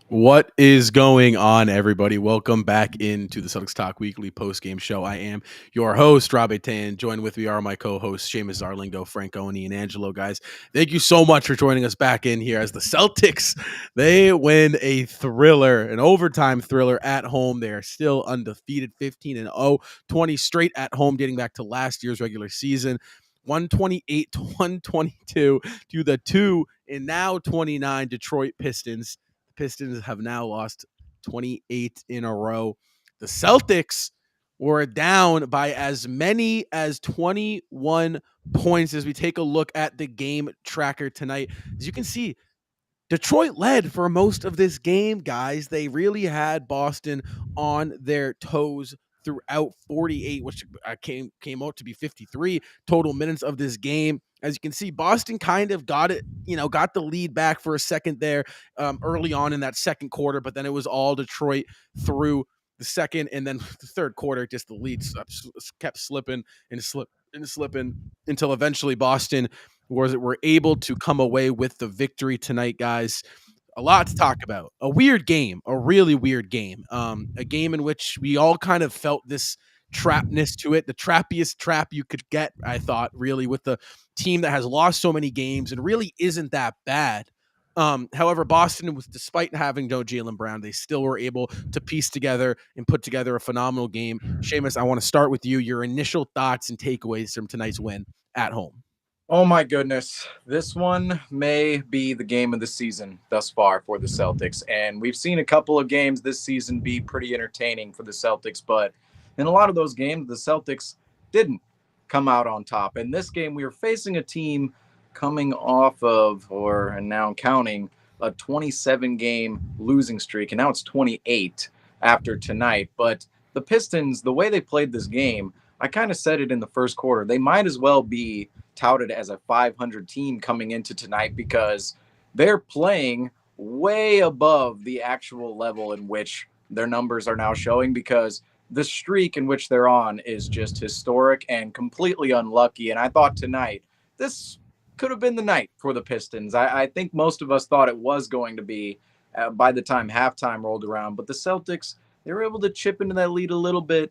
What is going on, everybody? Welcome back into the Celtics Talk Weekly Postgame Show. I am your host, Rob Tan. Joined with me are my co-hosts, Seamus Zarlingo, Franconi, and Angelo. Guys, thank you so much for joining us back in here as the Celtics, they win a thriller, an overtime thriller at home. They are still undefeated, 15-0, 20 straight at home, dating back to last year's regular season. 128 to 122 to the 2 and now 29 Detroit Pistons. Pistons have now lost 28 in a row. The Celtics were down by as many as 21 points as we take a look at the game tracker tonight. As you can see, Detroit led for most of this game, guys. They really had Boston on their toes throughout 48, which came out to be 53 total minutes of this game. As you can see, Boston kind of got it, got the lead back for a second there early on in that second quarter, but then it was all Detroit through the second and then the third quarter. Just the lead kept slipping and slipping until eventually Boston were able to come away with the victory tonight, guys. A lot to talk about. A weird game, a really weird game. A game in which we all kind of felt this trapness to it, the trappiest trap you could get, I thought, really, with the team that has lost so many games and really isn't that bad. However, Boston, despite having no Jaylen Brown, they still were able to piece together and put together a phenomenal game. Seamus, I want to start with you. Your initial thoughts and takeaways from tonight's win at home. Oh my goodness. This one may be the game of the season thus far for the Celtics. And we've seen a couple of games this season be pretty entertaining for the Celtics, but in a lot of those games, the Celtics didn't come out on top. In this game, we were facing a team coming off of, and now counting, a 27 game losing streak. And now it's 28 after tonight. But the Pistons, the way they played this game, I kind of said it in the first quarter, they might as well be touted as a 500 team coming into tonight because they're playing way above the actual level in which their numbers are now showing, because the streak in which they're on is just historic and completely unlucky. And I thought tonight, this could have been the night for the Pistons. I think most of us thought it was going to be by the time halftime rolled around, but the Celtics, they were able to chip into that lead a little bit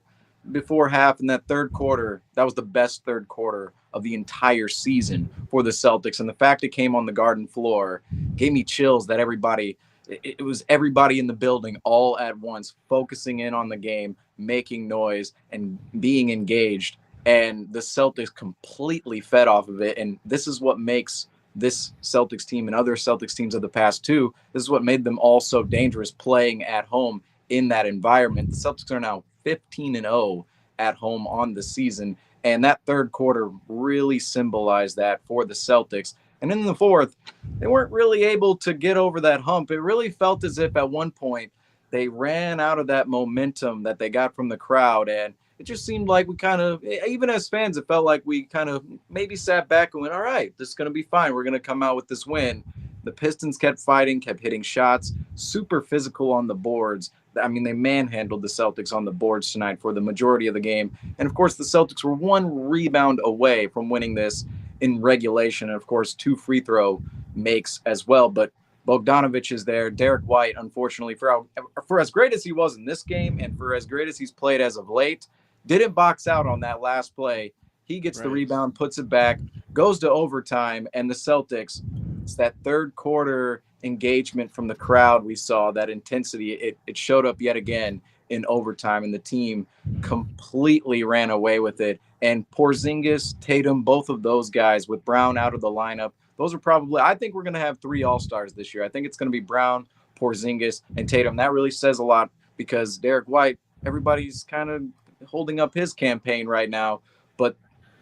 before half. In that third quarter, that was the best third quarter of the entire season for the Celtics. And the fact it came on the Garden floor gave me chills that it was everybody in the building all at once, focusing in on the game, making noise and being engaged. And the Celtics completely fed off of it. And this is what makes this Celtics team and other Celtics teams of the past too. This is what made them all so dangerous playing at home in that environment. The Celtics are now 15-0 at home on the season. And that third quarter really symbolized that for the Celtics. And in the fourth, they weren't really able to get over that hump. It really felt as if at one point they ran out of that momentum that they got from the crowd. And it just seemed like we kind of, even as fans, it felt like we kind of maybe sat back and went, all right, this is going to be fine. We're going to come out with this win. The Pistons kept fighting, kept hitting shots, super physical on the boards. I mean, they manhandled the Celtics on the boards tonight for the majority of the game. And, of course, the Celtics were one rebound away from winning this in regulation. And, of course, 2 free throw makes as well. But Bogdanovich is there. Derek White, unfortunately, for as great as he was in this game and for as great as he's played as of late, didn't box out on that last play. He gets the rebound, puts it back, goes to overtime, and the Celtics, it's that third quarter engagement from the crowd we saw, that intensity, it showed up yet again in overtime, and the team completely ran away with it. And Porzingis, Tatum, both of those guys with Brown out of the lineup, those are probably, I think we're going to have 3 All-Stars this year. I think it's going to be Brown, Porzingis, and Tatum. That really says a lot because Derek White, everybody's kind of holding up his campaign right now, but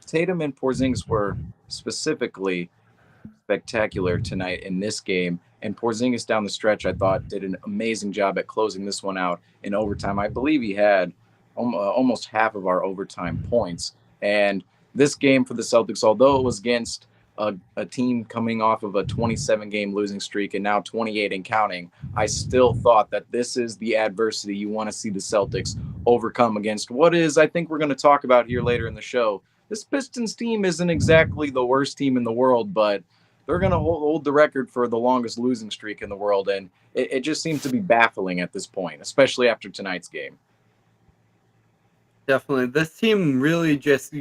Tatum and Porzingis were specifically spectacular tonight in this game. And Porzingis down the stretch, I thought, did an amazing job at closing this one out in overtime. I believe he had almost half of our overtime points. And this game for the Celtics, although it was against a team coming off of a 27-game losing streak and now 28 and counting, I still thought that this is the adversity you want to see the Celtics overcome against what is, I think we're going to talk about here later in the show. This Pistons team isn't exactly the worst team in the world, but they're going to hold the record for the longest losing streak in the world. And it just seems to be baffling at this point, especially after tonight's game. Definitely. This team really just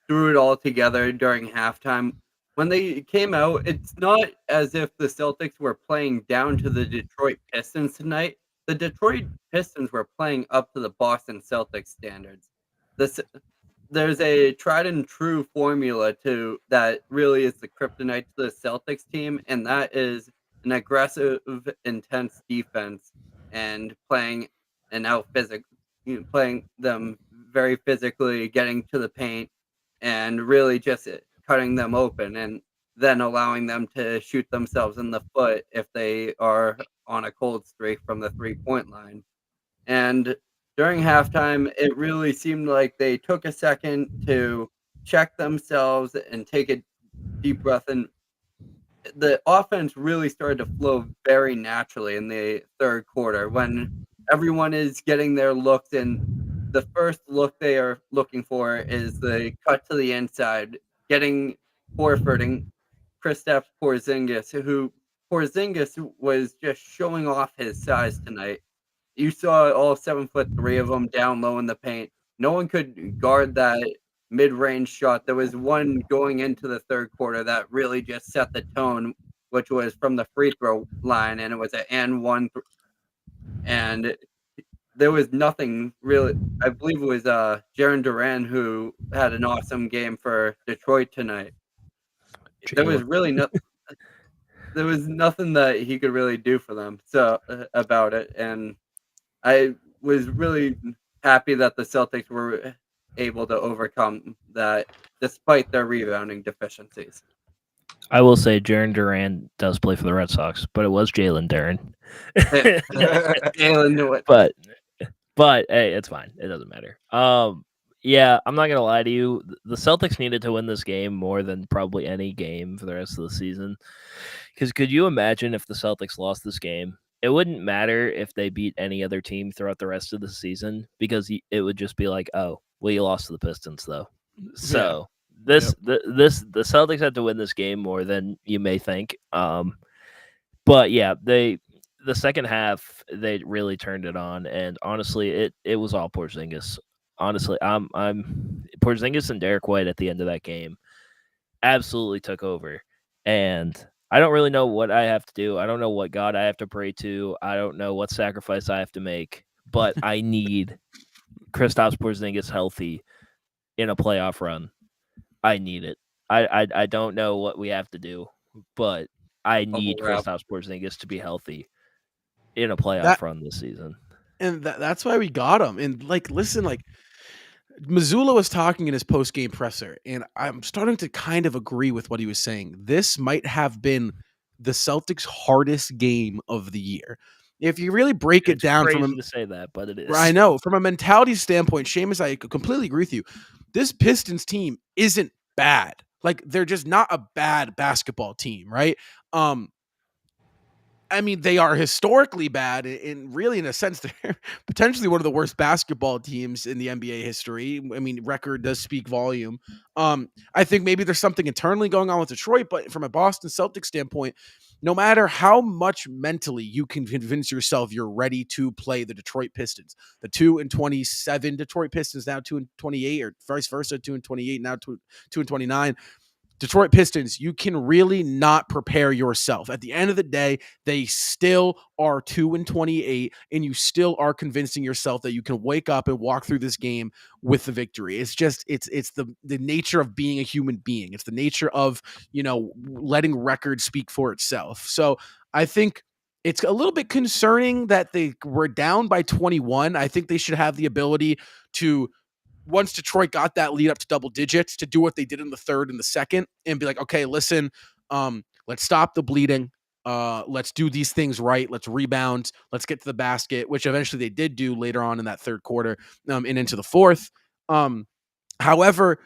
threw it all together during halftime. When they came out, it's not as if the Celtics were playing down to the Detroit Pistons tonight. The Detroit Pistons were playing up to the Boston Celtics standards. This There's a tried and true formula to that really is the kryptonite to the Celtics team, and that is an aggressive, intense defense and playing and out playing them very physically, getting to the paint, and really just cutting them open, and then allowing them to shoot themselves in the foot if they are on a cold streak from the 3-point line. And during halftime, it really seemed like they took a second to check themselves and take a deep breath. And the offense really started to flow very naturally in the third quarter when everyone is getting their looks. And the first look they are looking for is the cut to the inside, getting Horford and Kristaps Porzingis was just showing off his size tonight. You saw all 7'3" of them down low in the paint. No one could guard that mid-range shot. There was one going into the third quarter that really just set the tone, which was from the free throw line, and it was an and one, and there was nothing really. I believe it was Jaren Duran who had an awesome game for Detroit tonight. There was really nothing. There was nothing that he could really do for them about it, and I was really happy that the Celtics were able to overcome that despite their rebounding deficiencies. I will say Jaren Duran does play for the Red Sox, but it was Jalen Duran. Jalen knew it. But hey, it's fine. It doesn't matter. Yeah, I'm not gonna lie to you. The Celtics needed to win this game more than probably any game for the rest of the season. Because could you imagine if the Celtics lost this game? It wouldn't matter if they beat any other team throughout the rest of the season because it would just be like, oh, well, you lost to the Pistons though. So the Celtics had to win this game more than you may think. But yeah, the second half they really turned it on, and honestly, it was all Porzingis. Honestly, I'm Porzingis and Derek White at the end of that game absolutely took over, and I don't really know what I have to do. I don't know what God I have to pray to. I don't know what sacrifice I have to make, but I need Kristaps Porzingis healthy in a playoff run. I need it. I don't know what we have to do, but I need Kristaps Porzingis to be healthy in a playoff run this season. And that's why we got him. And listen, Mazzulla was talking in his post-game presser, and I'm starting to kind of agree with what he was saying. This might have been the Celtics' hardest game of the year. If you really break it down to say that, but it is. I know. From a mentality standpoint, Seamus, I completely agree with you. This Pistons team isn't bad. They're just not a bad basketball team, right? I mean, they are historically bad, and really, in a sense, they're potentially one of the worst basketball teams in the NBA history. I mean, record does speak volume. I think maybe there's something internally going on with Detroit, but from a Boston Celtics standpoint, no matter how much mentally you can convince yourself you're ready to play the Detroit Pistons, the 2-27 Detroit Pistons, now 2-28, or vice versa, 2-28, now 2-29. Detroit Pistons, you can really not prepare yourself. At the end of the day, they still are 2-28, and you still are convincing yourself that you can wake up and walk through this game with the victory. It's just it's the nature of being a human being. It's the nature of, letting record speak for itself. So I think it's a little bit concerning that they were down by 21. I think they should have the ability to, once Detroit got that lead up to double digits, to do what they did in the third and the second and be like, okay, listen, let's stop the bleeding. Let's do these things right. Let's rebound. Let's get to the basket, which eventually they did do later on in that third quarter and into the fourth. However,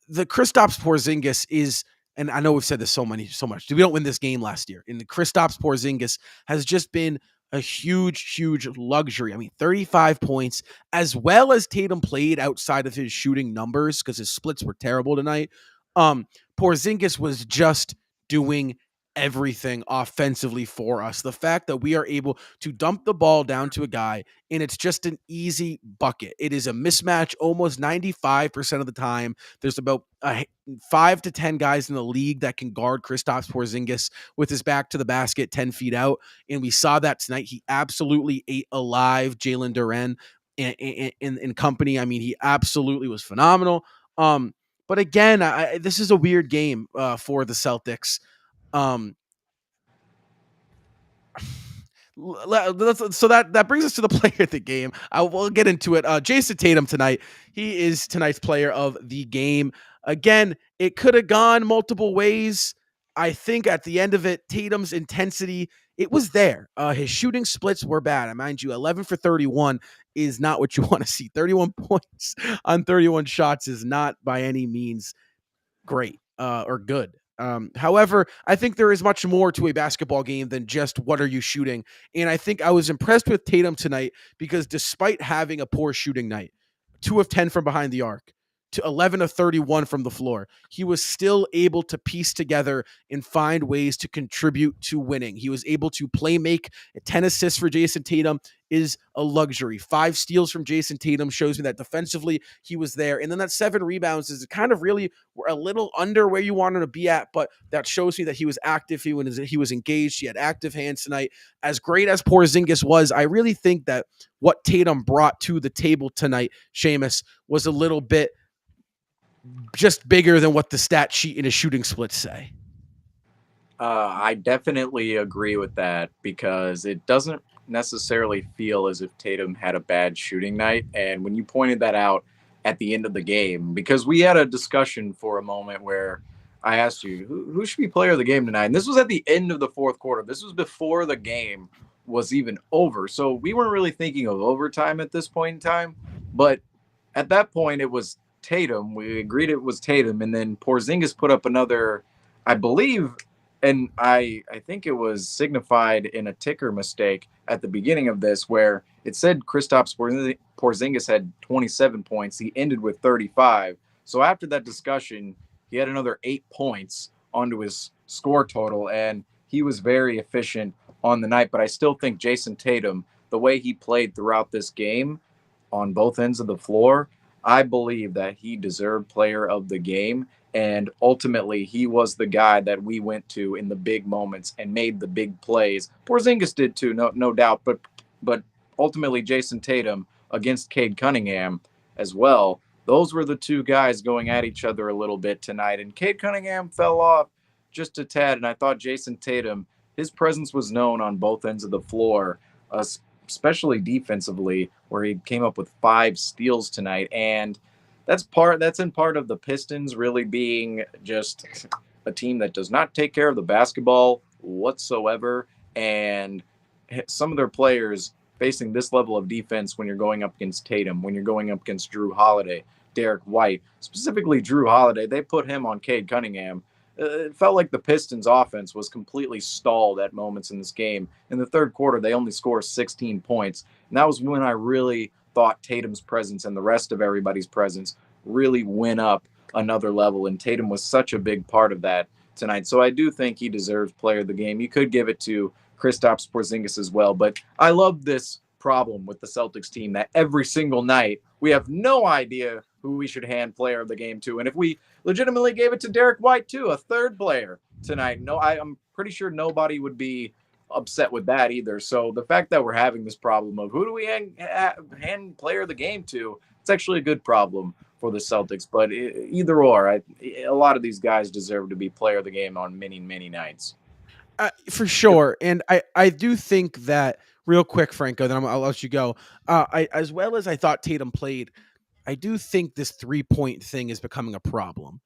the Kristaps Porzingis is, and I know we've said this so much. We don't win this game last year. And the Kristaps Porzingis has just been a huge, huge luxury. I mean, 35 points, as Tatum played outside of his shooting numbers because his splits were terrible tonight. Porzingis was just doing everything offensively for us. The fact that we are able to dump the ball down to a guy and it's just an easy bucket. It is a mismatch almost 95% of the time. There's about 5 to 10 guys in the league that can guard Kristaps Porzingis with his back to the basket 10 feet out. And we saw that tonight. He absolutely ate alive Jalen Duren and company. I mean, he absolutely was phenomenal. But again, this is a weird game for the Celtics. So that brings us to the player of the game. We'll get into it. Jason Tatum tonight. He is tonight's player of the game. Again, it could have gone multiple ways. I think at the end of it, Tatum's intensity, it was there. His shooting splits were bad. Mind you, 11 for 31 is not what you want to see. 31 points on 31 shots is not by any means great or good. However, I think there is much more to a basketball game than just what are you shooting. And I think I was impressed with Tatum tonight because despite having a poor shooting night, 2 of 10 from behind the arc, to 11 of 31 from the floor, he was still able to piece together and find ways to contribute to winning. He was able to play make. 10 assists for Jason Tatum is a luxury. 5 steals from Jason Tatum shows me that defensively he was there. And then that 7 rebounds is kind of really a little under where you want him to be at, but that shows me that he was active. He was engaged. He had active hands tonight. As great as Porzingis was, I really think that what Tatum brought to the table tonight, Seamus, was a little bit just bigger than what the stat sheet and his shooting splits say. I definitely agree with that because it doesn't necessarily feel as if Tatum had a bad shooting night. And when you pointed that out at the end of the game, because we had a discussion for a moment where I asked you, who should be player of the game tonight? And this was at the end of the fourth quarter. This was before the game was even over. So we weren't really thinking of overtime at this point in time. But at that point, it was Tatum. We agreed it was Tatum. And then Porzingis put up another, I believe, and I think it was signified in a ticker mistake at the beginning of this where it said Kristaps Porzingis had 27 points. He ended with 35. So after that discussion, he had another 8 points onto his score total, and he was very efficient on the night. But I still think Jason Tatum, the way he played throughout this game on both ends of the floor, I believe that he deserved player of the game. And ultimately, he was the guy that we went to in the big moments and made the big plays. Porzingis did too, no doubt. But ultimately, Jason Tatum against Cade Cunningham as well. Those were the two guys going at each other a little bit tonight. And Cade Cunningham fell off just a tad. And I thought Jason Tatum, his presence was known on both ends of the floor, especially defensively, where he came up with 5 steals tonight. And that's in part of the Pistons really being just a team that does not take care of the basketball whatsoever. And some of their players facing this level of defense when you're going up against Tatum, when you're going up against Drew Holiday, Derek White, specifically Drew Holiday, they put him on Cade Cunningham. It felt like the Pistons offense was completely stalled at moments in this game. In the third quarter, they only scored 16 points. And that was when I really thought Tatum's presence and the rest of everybody's presence really went up another level. And Tatum was such a big part of that tonight. So I do think he deserves player of the game. You could give it to Kristaps Porzingis as well. But I love this problem with the Celtics team that every single night we have no idea who we should hand player of the game to. And if we legitimately gave it to Derek White too, a third player tonight, I'm pretty sure nobody would be upset with that either. So the fact that we're having this problem of who do we hand player of the game to, it's actually a good problem for the Celtics. But either or, a lot of these guys deserve to be player of the game on many, many nights. For sure. And I do think that, real quick, Franco, then I'll let you go. As well as I thought Tatum played, I do think this 3-point thing is becoming a problem.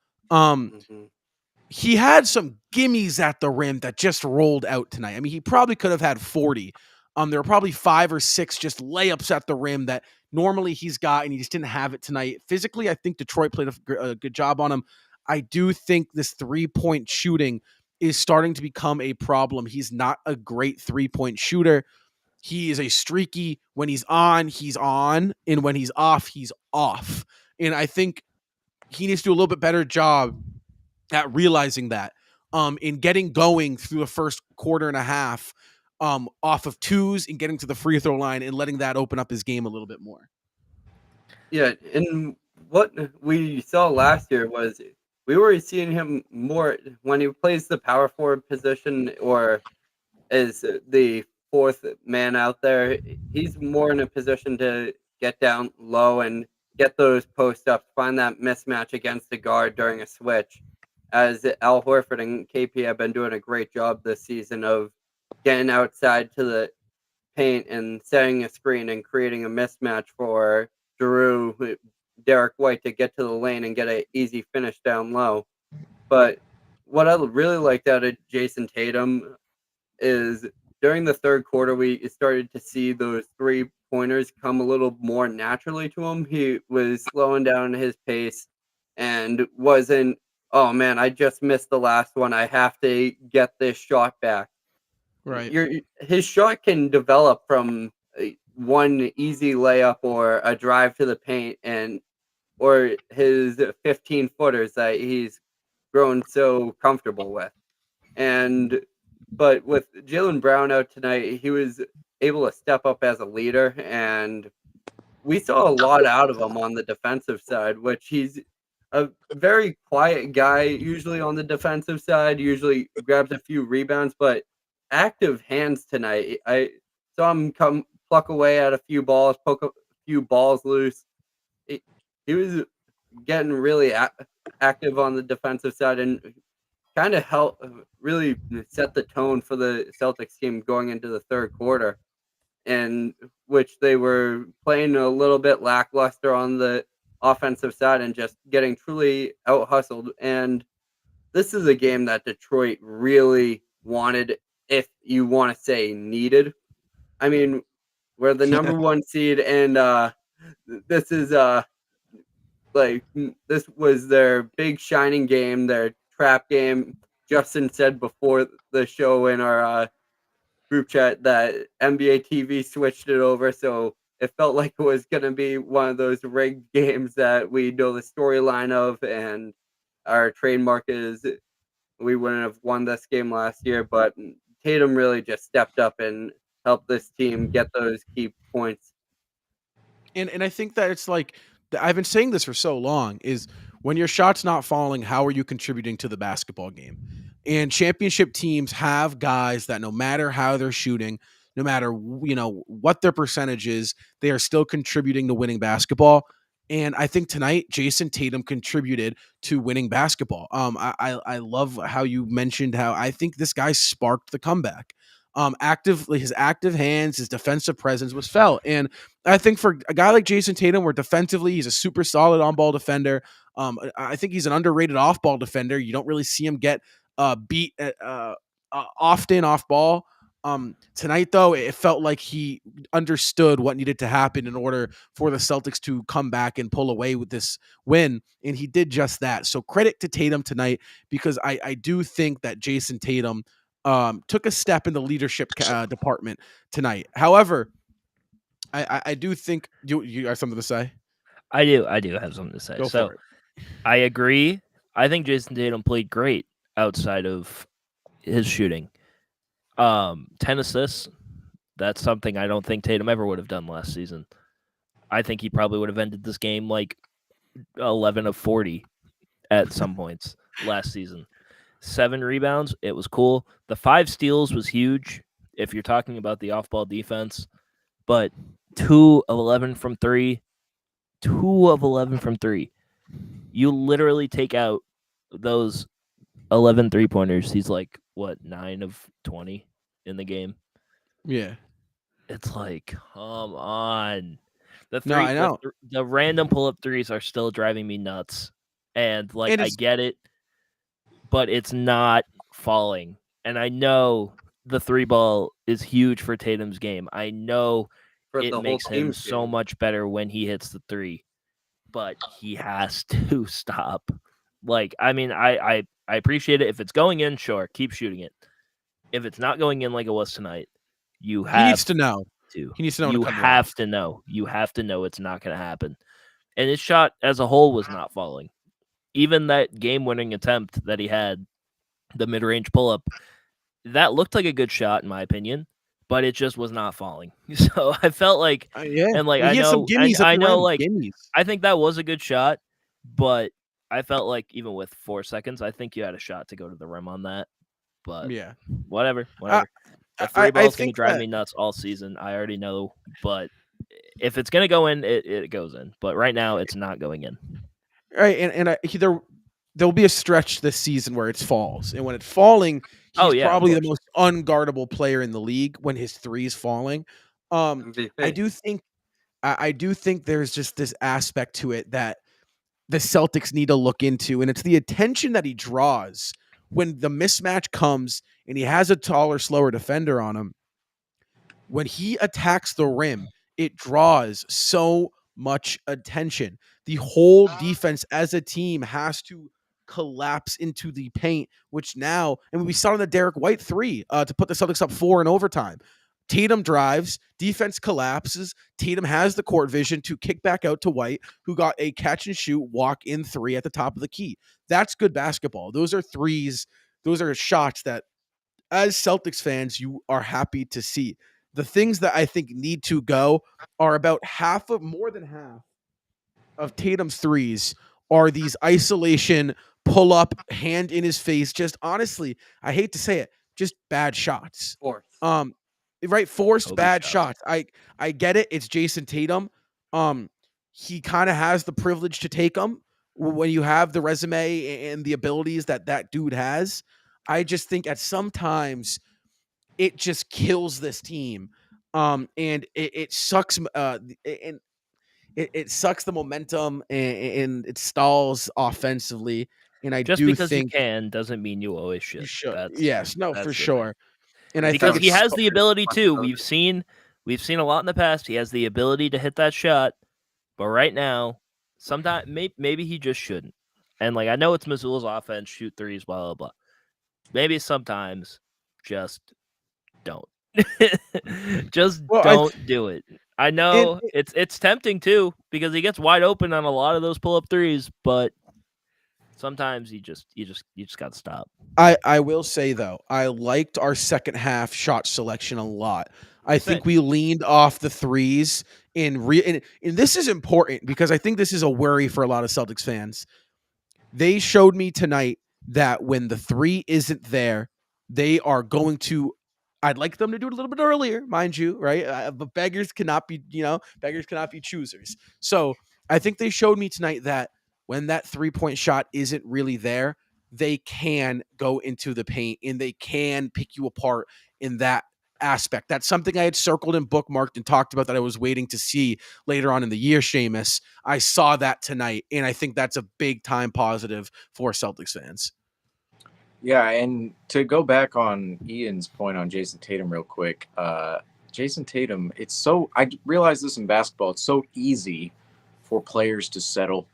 He had some gimmies at the rim that just rolled out tonight. I mean, he probably could have had 40. There were probably 5 or 6 just layups at the rim that normally he's got, and he just didn't have it tonight. Physically, I think Detroit played a good job on him. I do think this 3-point shooting is starting to become a problem. He's not a great 3-point shooter. He is a streaky, when he's on, and when he's off, he's off. And I think he needs to do a little bit better job at realizing that. in getting going through the first quarter and a half off of twos and getting to the free throw line and letting that open up his game a little bit more. Yeah, and what we saw last year was we were seeing him more when he plays the power forward position or as the fourth man out there. He's more in a position to get down low and get those post ups, find that mismatch against the guard during a switch. As Al Horford and KP have been doing a great job this season of getting outside to the paint and setting a screen and creating a mismatch for Drew, Derek White to get to the lane and get an easy finish down low. But what I really liked out of Jason Tatum is during the third quarter, we started to see those 3-pointers come a little more naturally to him. He was slowing down his pace and wasn't, oh man, I just missed the last one. I have to get this shot back. Right. His shot can develop from one easy layup or a drive to the paint or his 15 footers that he's grown so comfortable with. But with Jaylen Brown out tonight, he was able to step up as a leader, and we saw a lot out of him on the defensive side, which he's a very quiet guy, usually on the defensive side, usually grabs a few rebounds, but active hands tonight. I saw him come pluck away at a few balls, poke a few balls loose. He was getting really active on the defensive side and kind of helped really set the tone for the Celtics team going into the third quarter, in which they were playing a little bit lackluster on the offensive side and just getting truly out hustled. And this is a game that Detroit really wanted, if you want to say needed. I mean, we're the number one seed, and this is this was their big shining game, their trap game. Justin said before the show in our group chat that NBA TV switched it over, so it felt like it was going to be one of those rigged games that we know the storyline of, and our trademark is we wouldn't have won this game last year, but Tatum really just stepped up and helped this team get those key points. And I think that it's like I've been saying this for so long is when your shot's not falling, how are you contributing to the basketball game? And championship teams have guys that no matter how they're shooting, no matter what their percentage is, they are still contributing to winning basketball. And I think tonight Jason Tatum contributed to winning basketball. I love how you mentioned how I think this guy sparked the comeback. His active hands, his defensive presence was felt. And I think for a guy like Jason Tatum, where defensively he's a super solid on-ball defender, I think he's an underrated off-ball defender. You don't really see him get beat often off ball. Tonight, though, it felt like he understood what needed to happen in order for the Celtics to come back and pull away with this win, and he did just that. So credit to Tatum tonight, because I do think that Jason Tatum took a step in the leadership department tonight. However, I do think you have something to say. I do have something to say. Go so for it. I agree. I think Jason Tatum played great outside of his shooting. 10 assists. That's something I don't think Tatum ever would have done last season. I think he probably would have ended this game like 11 of 40 at some points last season. 7 rebounds. It was cool. The 5 steals was huge if you're talking about the off-ball defense. But 2 of 11 from 3. 2 of 11 from 3. You literally take out those 11 3-pointers. He's like, what, 9 of 20 in the game? Yeah. It's like, come on. No, I know. The random pull-up threes are still driving me nuts. And, like, I get it, but it's not falling. And I know the 3-ball is huge for Tatum's game. I know it makes him so much better when he hits the 3. But he has to stop. Like, I mean, I appreciate it. If it's going in, sure, keep shooting it. If it's not going in like it was tonight, he needs to know. He needs to know. You have to know. You have to know it's not going to happen. And his shot as a whole was not falling. Even that game-winning attempt that he had the mid-range pull-up, that looked like a good shot in my opinion, but it just was not falling. So I felt like, Yeah. and like Well, he had some gimmies at I the know, rim. like Gimmies. I think that was a good shot, but I felt like even with 4 seconds, I think you had a shot to go to the rim on that. But Yeah. whatever. I, The three I ball's gonna think drive that me nuts all season. I already know, but if it's gonna go in, it goes in. But right now, it's not going in. right, and there'll be a stretch this season where it falls, and when it's falling, Oh, he's yeah, of probably the course. most unguardable player in the league when his three is falling. I MVP. do think I do think there's just this aspect to it that the Celtics need to look into, and it's the attention that he draws when the mismatch comes and he has a taller, slower defender on him. When he attacks the rim, it draws so much attention. The whole defense as a team has to collapse into the paint, which now, and we saw in the Derek White three to put the Celtics up 4 in overtime. Tatum drives, defense collapses. Tatum has the court vision to kick back out to White, who got a catch and shoot walk in three at the top of the key. That's good basketball. Those are threes. Those are shots that, as Celtics fans, you are happy to see. The things that I think need to go are about more than half of Tatum's threes are these isolation, pull up, hand in his face. Just honestly, I hate to say it, just bad shots. Fourth. Right, forced Kobe bad shots. shots. I get it. It's Jason Tatum. He kind of has the privilege to take them when you have the resume and the abilities that dude has. I just think at sometimes it just kills this team. And it sucks. And it sucks the momentum and it stalls offensively. And I Just do because you think can doesn't mean you always you should. should. That's Yes, no, that's for the thing. sure. And I think Because he it's has the ability to. Responsibility. We've seen a lot in the past. He has the ability to hit that shot, but right now, sometimes maybe he just shouldn't. And like I know it's Missoula's offense, shoot threes, blah blah blah. Maybe sometimes just don't. Just well, don't do it. I and know it's tempting too because he gets wide open on a lot of those pull up threes, but sometimes you just got to stop. I will say though, I liked our second half shot selection a lot. I Same. think we leaned off the threes and this is important because I think this is a worry for a lot of Celtics fans. They showed me tonight that when the three isn't there, they are going to. I'd like them to do it a little bit earlier, mind you, right? But beggars cannot be choosers. So I think they showed me tonight that when that 3-point shot isn't really there, they can go into the paint and they can pick you apart in that aspect. That's something I had circled and bookmarked and talked about that I was waiting to see later on in the year, Seamus. I saw that tonight, and I think that's a big time positive for Celtics fans. Yeah, and to go back on Ian's point on Jason Tatum real quick, Jason Tatum, I realize this in basketball, it's so easy for players to settle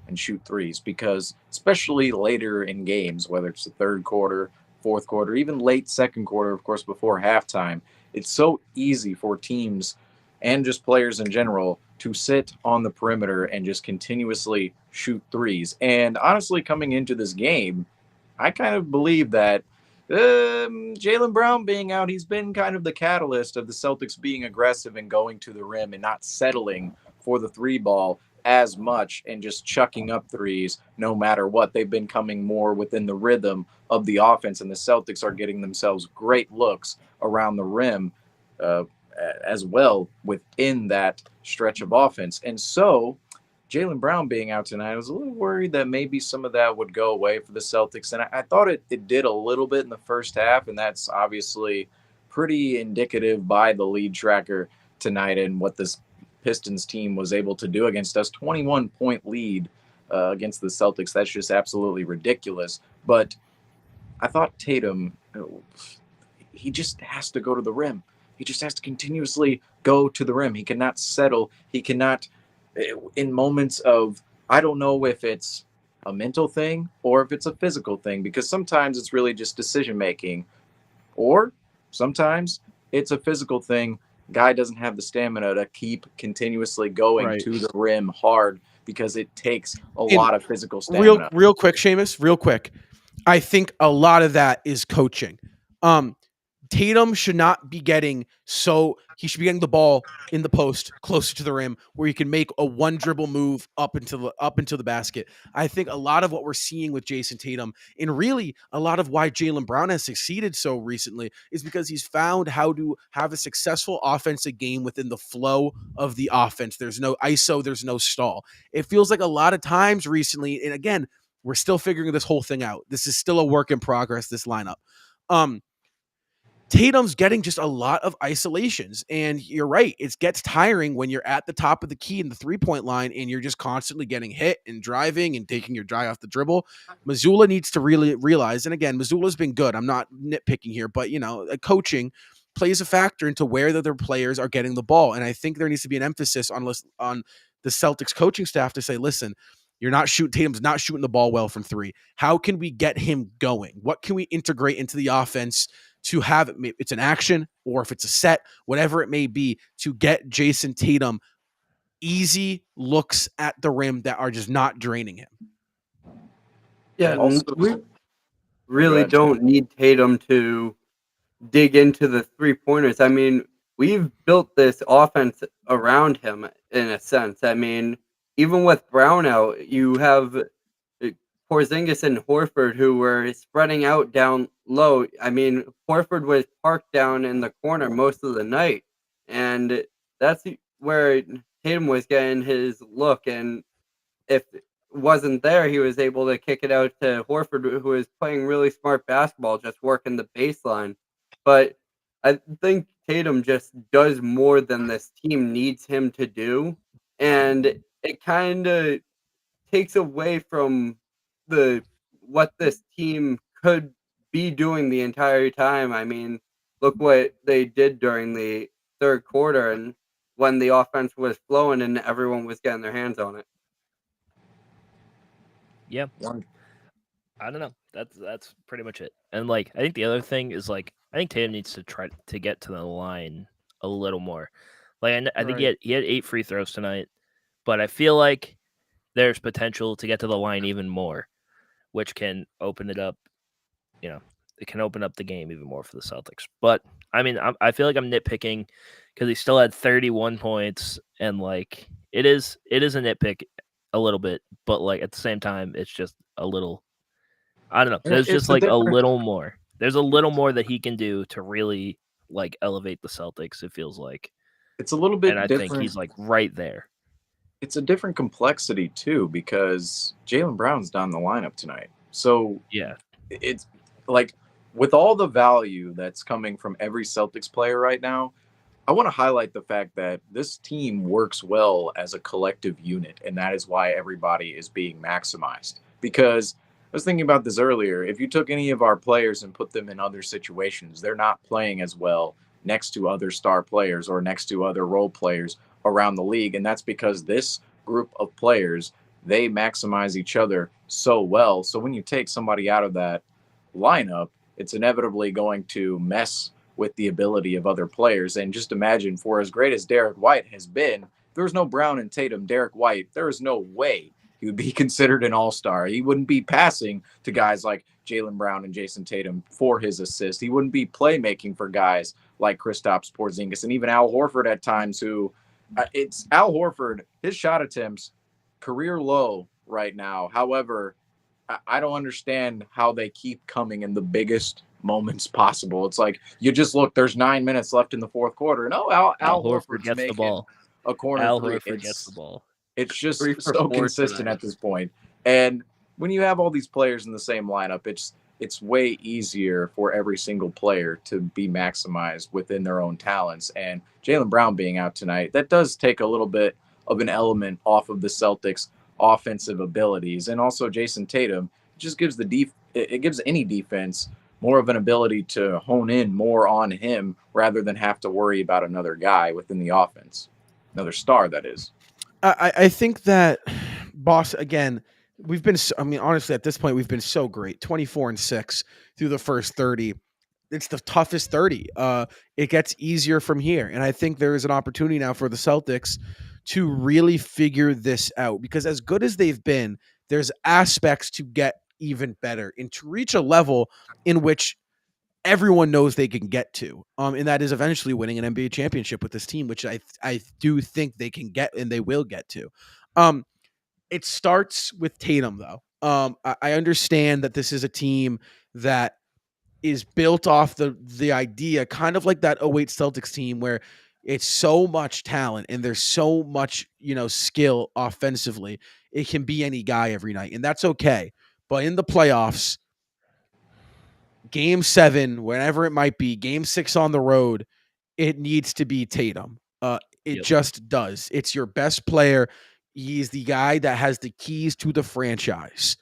and shoot threes because especially later in games, whether it's the third quarter, fourth quarter, even late second quarter, of course, before halftime, it's so easy for teams and just players in general to sit on the perimeter and just continuously shoot threes. And honestly, coming into this game, I kind of believe that Jaylen Brown being out, he's been kind of the catalyst of the Celtics being aggressive and going to the rim and not settling for the three ball as much and just chucking up threes no matter what. They've been coming more within the rhythm of the offense, and the Celtics are getting themselves great looks around the rim uh, as well within that stretch of offense. And so Jaylen Brown being out tonight, I was a little worried that maybe some of that would go away for the Celtics. And I thought it did a little bit in the first half, and that's obviously pretty indicative by the lead tracker tonight and what this Pistons team was able to do against us. 21-point lead against the Celtics. That's just absolutely ridiculous. But I thought Tatum, he just has to go to the rim. He just has to continuously go to the rim. He cannot settle. He cannot, in moments of, I don't know if it's a mental thing or if it's a physical thing, because sometimes it's really just decision making, or sometimes it's a physical thing. Guy doesn't have the stamina to keep continuously going to the rim hard because it takes a lot of physical stamina. Real quick, Seamus, real quick. I think a lot of that is coaching. Tatum should not be getting he should be getting the ball in the post closer to the rim where you can make a one dribble move up into the basket. I think a lot of what we're seeing with Jason Tatum, and really a lot of why Jaylen Brown has succeeded so recently, is because he's found how to have a successful offensive game within the flow of the offense. There's no ISO, there's no stall. It feels like a lot of times recently, and again, we're still figuring this whole thing out. This is still a work in progress, this lineup. Tatum's getting just a lot of isolations, and you're right. It gets tiring when you're at the top of the key in the 3-point line and you're just constantly getting hit and driving and taking your dry off the dribble. Mazzulla needs to really realize, and again, Mazzulla's been good. I'm not nitpicking here, but coaching plays a factor into where the other players are getting the ball, and I think there needs to be an emphasis on the Celtics coaching staff to say, listen, Tatum's not shooting the ball well from three. How can we get him going? What can we integrate into the offense to have it's an action or if it's a set, whatever it may be, to get Jason Tatum easy looks at the rim that are just not draining him. Yeah, Also, we really don't need Tatum to dig into the 3-pointers. I mean, we've built this offense around him in a sense. I mean, even with Brown out, you have Porzingis and Horford who were spreading out down low. I mean, Horford was parked down in the corner most of the night, and that's where Tatum was getting his look. And if it wasn't there, he was able to kick it out to Horford, who was playing really smart basketball, just working the baseline. But I think Tatum just does more than this team needs him to do, and it kind of takes away from what this team could be doing the entire time. I mean, look what they did during the third quarter and when the offense was flowing and everyone was getting their hands on it. Yeah. I don't know. That's pretty much it. And I think the other thing is I think Tatum needs to try to get to the line a little more. I think he had 8 free throws tonight, but I feel like there's potential to get to the line even more, which can open it up. It can open up the game even more for the Celtics. But I mean, I feel like I'm nitpicking because he still had 31 points, and it is a nitpick a little bit, but at the same time, it's just a little. I don't know. There's just a little more. There's a little more that he can do to really elevate the Celtics. It feels like it's a little bit and I different. think he's right there. It's a different complexity too because Jaylen Brown's down the lineup tonight. So yeah, it's with all the value that's coming from every Celtics player right now, I want to highlight the fact that this team works well as a collective unit, and that is why everybody is being maximized. Because I was thinking about this earlier. If you took any of our players and put them in other situations, they're not playing as well next to other star players or next to other role players around the league. And that's because this group of players, they maximize each other so well. So when you take somebody out of that lineup, it's inevitably going to mess with the ability of other players. And just imagine, for as great as Derek White has been, if there's no Brown and Tatum, Derek White, there is no way he would be considered an all-star. He wouldn't be passing to guys like Jaylen Brown and Jason Tatum for his assist. He wouldn't be playmaking for guys like Kristaps Porzingis and even Al Horford at times, who it's Al Horford, his shot attempts, career low right now. However, I don't understand how they keep coming in the biggest moments possible. It's you just look, there's 9 minutes left in the fourth quarter. No, Al Horford gets the ball. A corner Al three. Horford gets the ball. It's just so consistent at this point. And when you have all these players in the same lineup, it's way easier for every single player to be maximized within their own talents. And Jaylen Brown being out tonight, that does take a little bit of an element off of the Celtics' offensive abilities. And also Jason Tatum just gives it gives any defense more of an ability to hone in more on him rather than have to worry about another guy within the offense, another star, that is. I think that Boston, again, honestly, at this point, we've been so great. 24-6 through the first 30. It's the toughest 30. It gets easier from here. And I think there is an opportunity now for the Celtics to really figure this out, because as good as they've been, there's aspects to get even better and to reach a level in which everyone knows they can get to. And that is eventually winning an NBA championship with this team, which I do think they can get and they will get to. It starts with Tatum, though. I understand that this is a team that is built off the idea, kind of like that '08 Celtics team, where it's so much talent and there's so much skill offensively. It can be any guy every night, and that's okay. But in the playoffs, Game 7, whenever it might be, Game 6 on the road, it needs to be Tatum. It just does. It's your best player. He's the guy that has the keys to the franchise.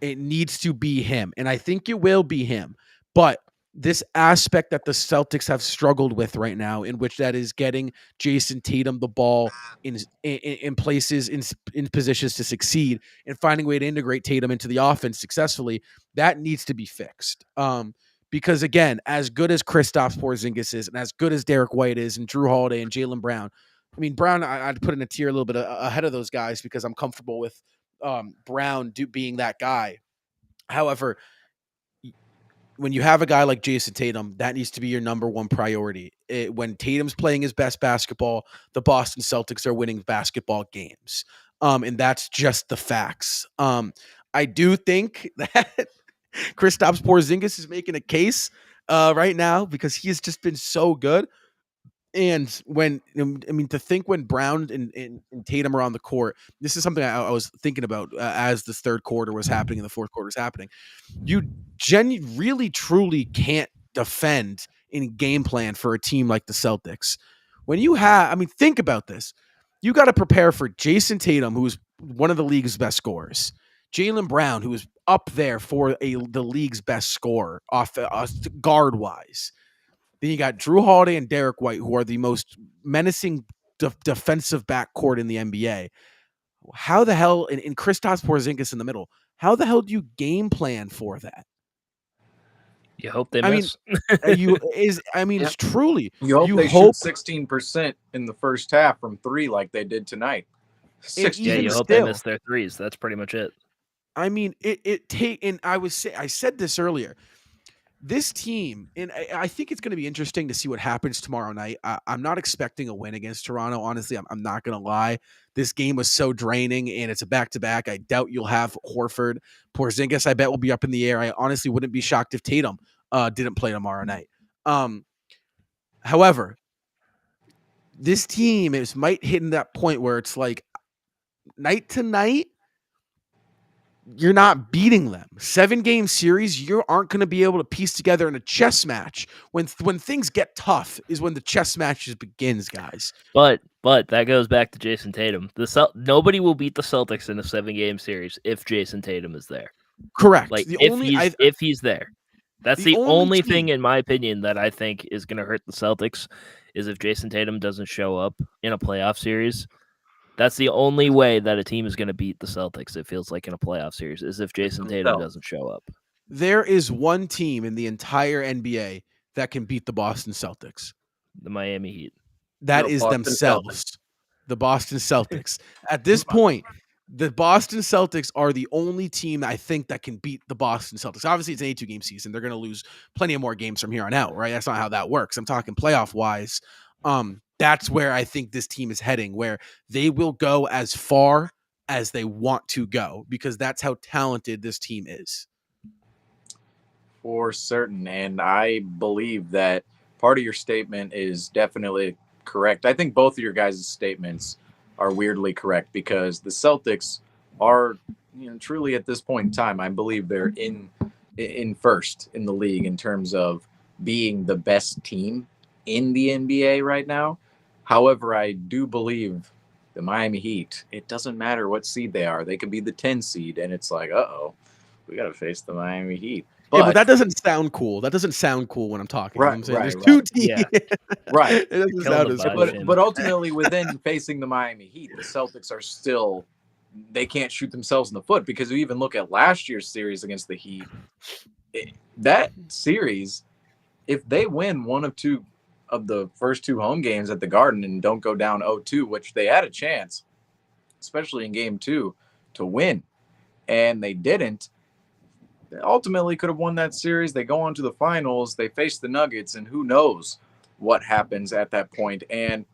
It needs to be him, and I think it will be him. But this aspect that the Celtics have struggled with right now, in which that is getting Jason Tatum the ball in places, in positions to succeed, and finding a way to integrate Tatum into the offense successfully, that needs to be fixed. Because again, as good as Kristaps Porzingis is, and as good as Derek White is, and Drew Holiday and Jaylen Brown, I mean Brown, I'd put in a tier a little bit ahead of those guys because I'm comfortable with Brown being that guy. However, when you have a guy like Jason Tatum, that needs to be your number one priority. When Tatum's playing his best basketball, the Boston Celtics are winning basketball games. And that's just the facts. I do think that Kristaps Porzingis is making a case right now because he has just been so good. And to think when Brown and Tatum are on the court, this is something I was thinking about as this third quarter was happening and the fourth quarter was happening. You really, truly can't defend in game plan for a team like the Celtics. When you have, think about this. You got to prepare for Jason Tatum, who is one of the league's best scorers. Jaylen Brown, who is up there for the league's best scorer off guard wise. Then you got Drew Holiday and Derek White, who are the most menacing defensive backcourt in the NBA. How the hell, and Kristaps Porzingis in the middle, how the hell do you game plan for that? You hope they miss. It's truly. You hope they shoot 16% in the first half from 3 like they did tonight. You hope they miss their threes. That's pretty much it. And I said this earlier. This team, and I think it's going to be interesting to see what happens tomorrow night. I'm not expecting a win against Toronto. Honestly, I'm not going to lie. This game was so draining, and it's a back-to-back. I doubt you'll have Horford. Porzingis, I bet, will be up in the air. I honestly wouldn't be shocked if Tatum didn't play tomorrow night. However, this team might hit in that point where it's like night to night, you're not beating them. 7-game series, you aren't going to be able to piece together in a chess match. When things get tough is when the chess matches begins, guys. But that goes back to Jason Tatum. Nobody will beat the Celtics in a 7-game series if Jason Tatum is there. Correct. Like if he's there. That's the only thing, in my opinion, that I think is going to hurt the Celtics is if Jason Tatum doesn't show up in a playoff series. That's the only way that a team is going to beat the Celtics, it feels like, in a playoff series, is if Jason Tatum doesn't show up. There is one team in the entire NBA that can beat the Boston Celtics. The Miami Heat. That is themselves. The Boston Celtics. At this point, the Boston Celtics are the only team I think that can beat the Boston Celtics. Obviously, it's an 82-game season. They're going to lose plenty of more games from here on out, right? That's not how that works. I'm talking playoff-wise. That's where I think this team is heading, where they will go as far as they want to go because that's how talented this team is. For certain. And I believe that part of your statement is definitely correct. I think both of your guys' statements are weirdly correct because the Celtics are, truly at this point in time, I believe they're in first in the league in terms of being the best team in the NBA right now. However, I do believe the Miami Heat, it doesn't matter what seed they are. They could be the 10 seed, and it's like, we got to face the Miami Heat. But that doesn't sound cool. That doesn't sound cool when I'm talking. Right, you know what I'm saying? right, There's 2 teams. Yeah. Right. It doesn't sound as cool. But ultimately, within facing the Miami Heat, the Celtics are still, they can't shoot themselves in the foot because you even look at last year's series against the Heat. That series, if they win one of two of the first 2 home games at the Garden and don't go down 0-2, which they had a chance, especially in game 2, to win, and they didn't, ultimately could have won that series. They go on to the finals. They face the Nuggets, and who knows what happens at that point. And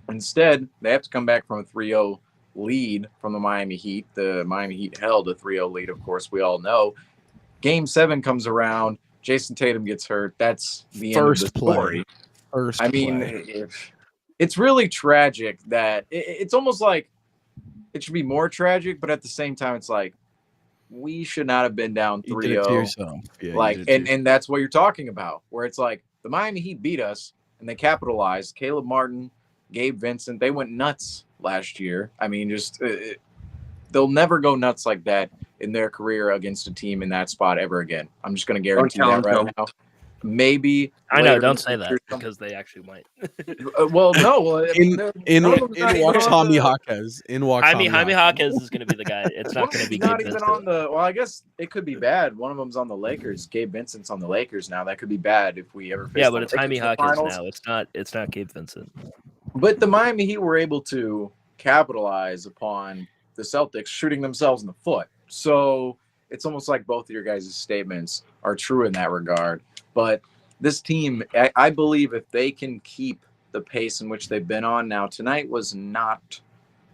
instead, they have to come back from a 3-0 lead from the Miami Heat. The Miami Heat held a 3-0 lead, of course, we all know. Game 7 comes around. Jason Tatum gets hurt. That's the end of the story. I mean, it's really tragic that it's almost like it should be more tragic, but at the same time, it's like we should not have been down 3-0. And that's what you're talking about, where it's like the Miami Heat beat us and they capitalized. Caleb Martin, Gabe Vincent, they went nuts last year. I mean, just they'll never go nuts like that in their career against a team in that spot ever again. I'm just going to guarantee that right now. Maybe I know. Don't say that because they actually might. Well, no. In walks Jaime Jaquez. Jaime Jaquez is going to be the guy. It's not going to be not Gabe even Vincent. on the. Well, I guess it could be bad. One of them's on the Lakers. Gabe Vincent's on the Lakers now. That could be bad if we ever. Yeah, but it's Jaime Jaquez now. It's not Gabe Vincent. But the Miami Heat were able to capitalize upon the Celtics shooting themselves in the foot. So it's almost like both of your guys' statements are true in that regard. But this team, I believe if they can keep the pace in which they've been on now, tonight was not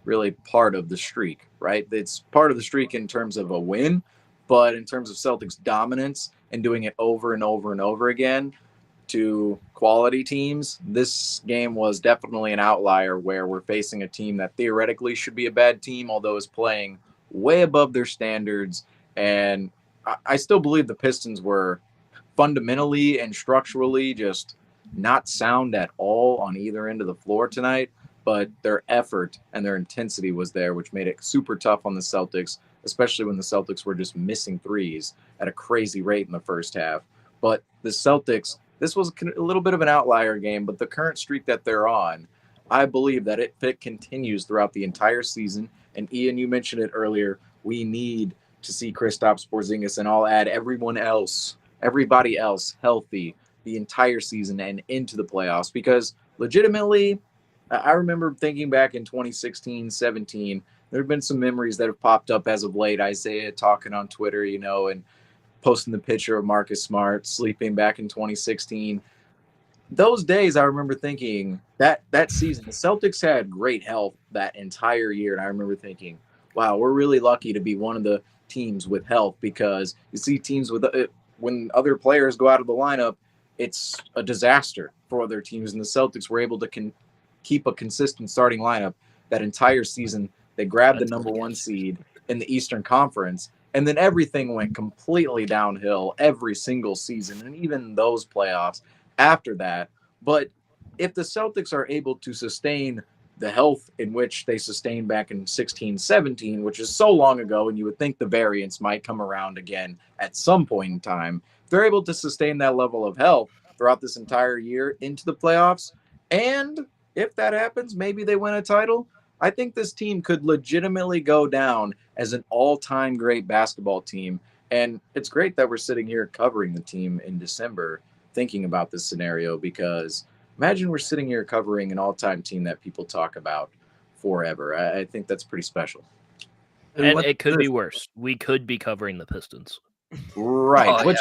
really part of the streak, right? It's part of the streak in terms of a win, but in terms of Celtics dominance and doing it over and over and over again to quality teams, this game was definitely an outlier where we're facing a team that theoretically should be a bad team, although is playing way above their standards. And I still believe the Pistons were fundamentally and structurally just not sound at all on either end of the floor tonight, but their effort and their intensity was there, which made it super tough on the Celtics, especially when the Celtics were just missing threes at a crazy rate in the first half. But the Celtics, this was a little bit of an outlier game, but the current streak that they're on, I believe that if it continues throughout the entire season, and Ian, you mentioned it earlier, we need to see Kristaps Porzingis, and I'll add everybody else healthy the entire season and into the playoffs, because legitimately, I remember thinking back in 2016, 17, there have been some memories that have popped up as of late. Isaiah talking on Twitter, and posting the picture of Marcus Smart sleeping back in 2016. Those days, I remember thinking that season, the Celtics had great health that entire year. And I remember thinking, wow, we're really lucky to be one of the teams with health, because you see teams with when other players go out of the lineup, it's a disaster for other teams. And the Celtics were able to keep a consistent starting lineup that entire season. They grabbed the number 1 seed in the Eastern Conference, and then everything went completely downhill every single season, and even those playoffs after that. But if the Celtics are able to sustain the health in which they sustained back in 16-17, which is so long ago, and you would think the variance might come around again at some point in time, if they're able to sustain that level of health throughout this entire year into the playoffs, and if that happens, maybe they win a title, I think this team could legitimately go down as an all-time great basketball team. And it's great that we're sitting here covering the team in December thinking about this scenario, because imagine we're sitting here covering an all-time team that people talk about forever. I think that's pretty special. And it could be worse. We could be covering the Pistons. Right,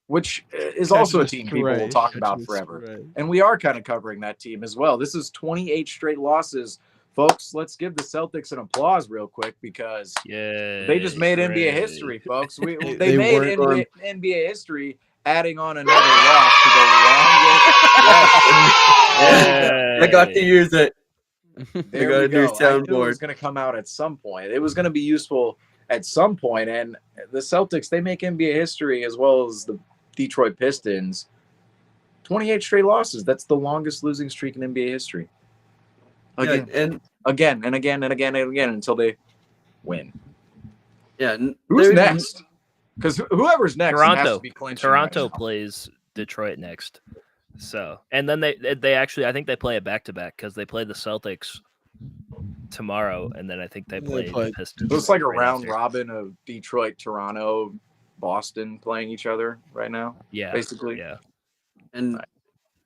which is also a team people will talk about forever. Right. And we are kind of covering that team as well. This is 28 straight losses. Folks, let's give the Celtics an applause real quik, because they just made NBA history, folks. They made NBA history, adding on another loss to the longest. I got to use it. There we go. I knew it was going to come out at some point. It was going to be useful at some point. And the Celtics, they make NBA history, as well as the Detroit Pistons. 28 straight losses. That's the longest losing streak in NBA history. Again, and again until they win. Yeah. Who's next? Because whoever's next has to be clinching. Toronto plays Detroit next. So, and then they actually, I think they play it back-to-back, because they play the Celtics tomorrow, and then I think they play the Pistons. Looks like a round robin of Detroit, Toronto, Boston playing each other right now. Yeah. Basically. Yeah. And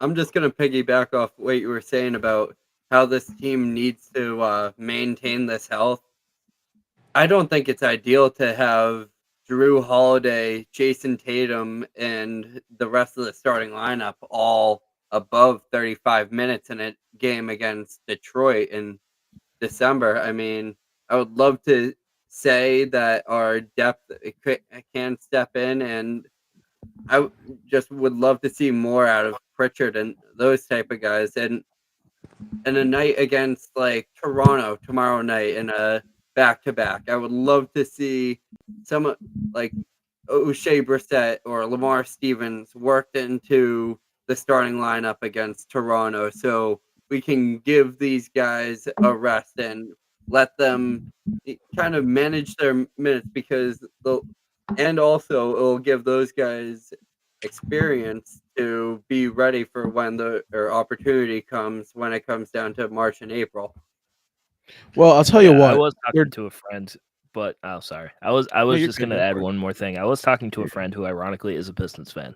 I'm just going to piggyback off what you were saying about how this team needs to maintain this health. I don't think it's ideal to have Drew Holiday, Jason Tatum, and the rest of the starting lineup all above 35 minutes in a game against Detroit in December. I mean, I would love to say that our depth can step in, and I just would love to see more out of Pritchard and those type of guys. And a night against like Toronto tomorrow night in a back-to-back, I would love to see some like O'Shea Brissett or Lamar Stevens worked into the starting lineup against Toronto, so we can give these guys a rest and let them kind of manage their minutes because and also it'll give those guys experience to be ready for when the opportunity comes when it comes down to March and April. Well, I'll tell you I what. was talking to a friend, but sorry. I was you're just good, gonna go add for it. one more thing. I was talking to a friend who ironically is a Pistons fan.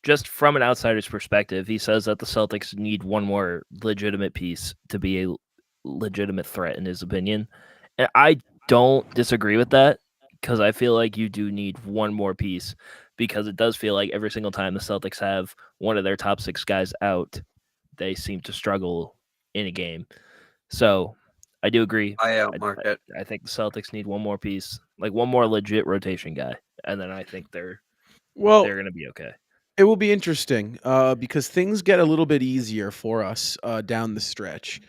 Just from an outsider's perspective, he says that the Celtics need one more legitimate piece to be a legitimate threat in his opinion. And I don't disagree with that because I feel like you do need one more piece because it does feel like every single time the Celtics have one of their top 6 guys out, they seem to struggle in a game. So I do agree. I outmark it. I think the Celtics need one more piece, like one more legit rotation guy, and then I think they're going to be okay. It will be interesting because things get a little bit easier for us down the stretch.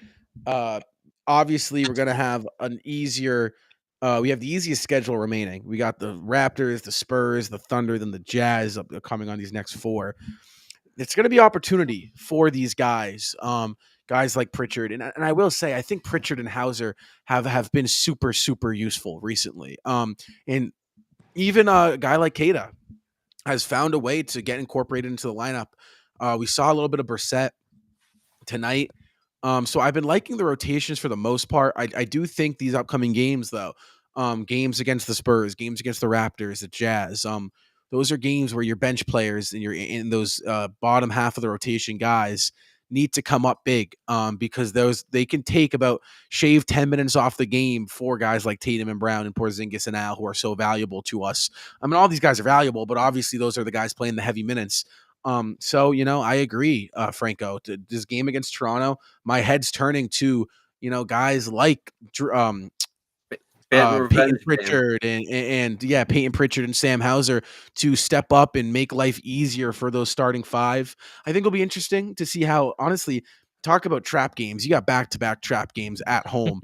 Obviously, we're going to have an easier. We have the easiest schedule remaining. We got the Raptors, the Spurs, the Thunder, then the Jazz coming on these next 4. It's going to be opportunity for these guys. Guys like Pritchard, and I will say, I think Pritchard and Hauser have been super useful recently. And even a guy like Keita has found a way to get incorporated into the lineup. We saw a little bit of Brissett tonight. So I've been liking the rotations for the most part. I do think these upcoming games, though, games against the Spurs, games against the Raptors, the Jazz, those are games where your bench players and you're in those bottom half of the rotation guys need to come up big because they can shave 10 minutes off the game for guys like Tatum and Brown and Porzingis and Al who are so valuable to us. I mean, all these guys are valuable, but obviously those are the guys playing the heavy minutes. So I agree, Franco. This game against Toronto, my head's turning to guys like Peyton Pritchard and Peyton Pritchard and Sam Hauser to step up and make life easier for those starting 5. I think it'll be interesting to see how, honestly, talk about trap games. You got back-to-back trap games at home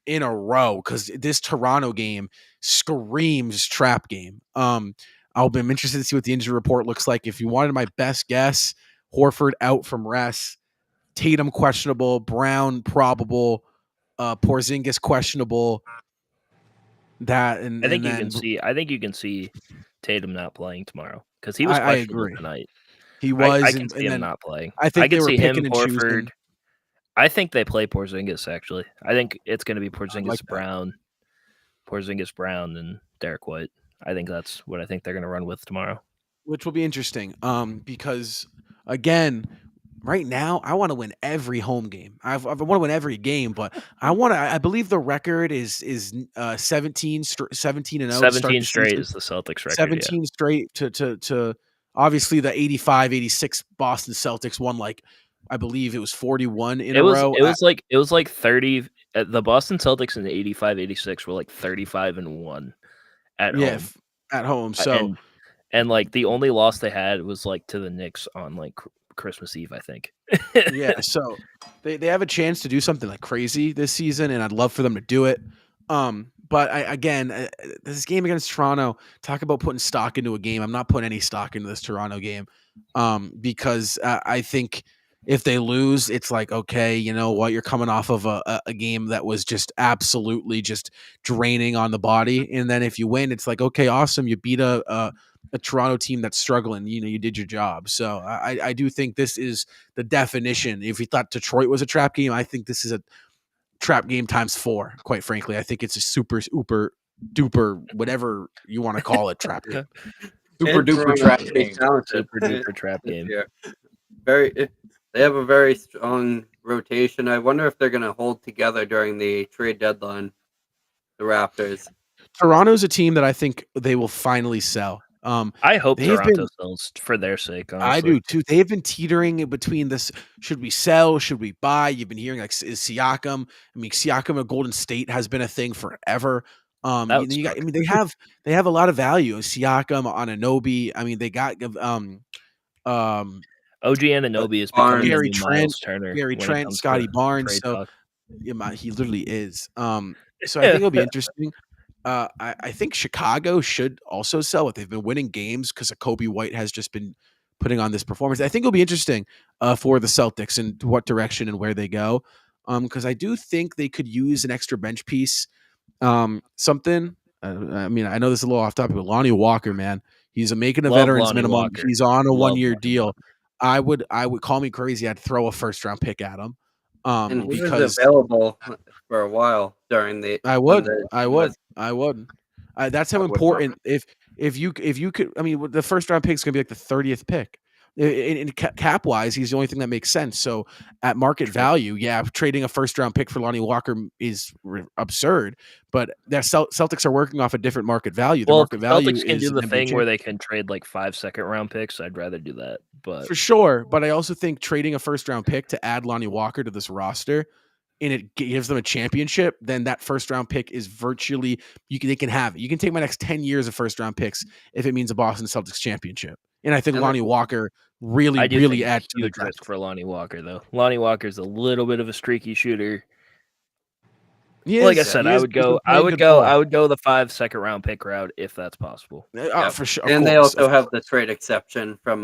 in a row because this Toronto game screams trap game. I'll be interested to see what the injury report looks like. If you wanted my best guess, Horford out from rest, Tatum questionable, Brown probable, Porzingis questionable. I think you can see Tatum not playing tomorrow because he was I questionable agree. tonight. He was. I can see him not playing. I think can they were see picking him, and Horford. choosing. I think they play Porzingis actually. I think it's going to be Porzingis, like Brown, and Derek White. I think that's what I think they're going to run with tomorrow. Which will be interesting because, again, right now I want to win every home game. I want to win every game, but I believe the record is 17 and 0 17 straight is the Celtics record. 17 straight to obviously the 85-86 Boston Celtics won, like, I believe it was 41 in a row. It was like 30. The Boston Celtics in the 85-86 were like 35-1 at home. At home. So and like the only loss they had was like to the Knicks on like Christmas Eve, I think. So they have a chance to do something like crazy this season, and I'd love for them to do it. But this game against Toronto, talk about putting stock into a game. I'm not putting any stock into this Toronto game because I think if they lose, it's like, okay, you know what? You're coming off of a game that was just absolutely just draining on the body. And then if you win, it's like, okay, awesome. You beat a Toronto team that's struggling. You did your job. So I do think this is the definition. If you thought Detroit was a trap game, I think this is a trap game times 4. Quite frankly, I think it's a super duper whatever you want to call it trap game. Super duper trap game. Super duper trap game. They have a very strong rotation. I wonder if they're going to hold together during the trade deadline. The Raptors. Toronto's a team that I think they will finally sell. I hope they've Toronto been. sells for their sake. Honestly. I do too. They've been teetering in between this. Should we sell? Should we buy? You've been hearing like is Siakam. I mean, Siakam at Golden State has been a thing forever. That would You got. I suck. mean, they have a lot of value. Siakam, Anunoby. I mean, they got um OG Anunoby is becoming the Gary new Trent, Miles Turner. Gary when it Trent, comes Scotty to Barnes. trade So talk. yeah, he literally is. So I think it'll be interesting. I think Chicago should also sell it. They've been winning games because Kobe White has just been putting on this performance. I think it'll be interesting for the Celtics and what direction and where they go. Because I do think they could use an extra bench piece. Something. I mean, I know this is a little off topic, but Lonnie Walker, man, he's making a Love veterans Lonnie minimum. Walker. He's on a Love 1-year Lonnie deal. Walker. I would call me crazy. I'd throw a first round pick at him. And he Because was available for a while during the. I would. That's how I would important. If you could, I mean, the first round pick is going to be like the 30th pick. In cap wise, he's the only thing that makes sense. So at market value, yeah, trading a first round pick for Lonnie Walker is absurd. But the Celtics are working off a different market value. The market value Celtics can is do the an NBA thing where champion. they can trade like 5 second-round picks. I'd rather do that, but For sure. But I also think trading a first round pick to add Lonnie Walker to this roster, and it gives them a championship, then that first round pick is virtually they can have it. You can take my next 10 years of first round picks if it means a Boston Celtics championship. And I think Lonnie Walker really adds to the huge risk for Lonnie Walker though. Lonnie Walker's a little bit of a streaky shooter. Like I said, I would go the 5 second-round pick route if that's possible. For sure. And they also have the trade exception from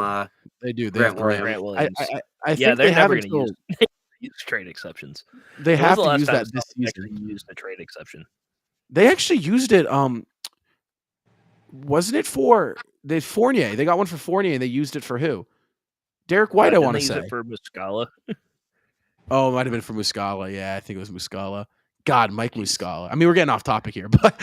they do. They Grant have Grant Williams. I yeah, think they're they never haven't going to use trade exceptions. They have the to last use time that this Celtics season. actually used a trade exception? They actually used it. Wasn't it for the Fournier? They got one for Fournier, and they used it for who? Derek White. I want to say use it for Muscala. Oh, it might have been for Muscala. Yeah, I think it was Muscala. God, Mike Muscala. I mean, we're getting off topic here, but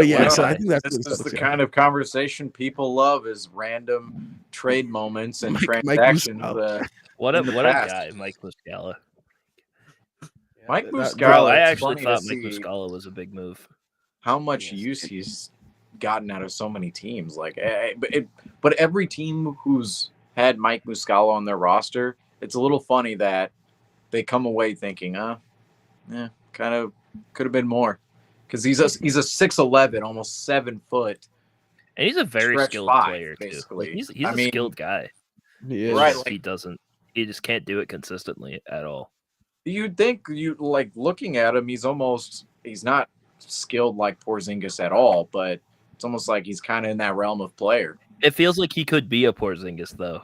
yeah. So I think this is the kind of conversation people love: is random trade moments and transactions. What a guy, Mike Muscala. Mike Muscala. Bro, I actually thought Mike Muscala was a big move. How much use he's gotten out of so many teams, but every team who's had Mike Muscala on their roster, it's a little funny that they come away thinking, kind of could have been more, because he's a 6'11", almost 7 foot, and he's a very skilled player too. Like, he's a skilled guy. He is. Right? He just can't do it consistently at all. You'd think looking at him, he's not skilled like Porzingis at all, but it's almost like he's kind of in that realm of player. It feels like he could be a Porzingis though.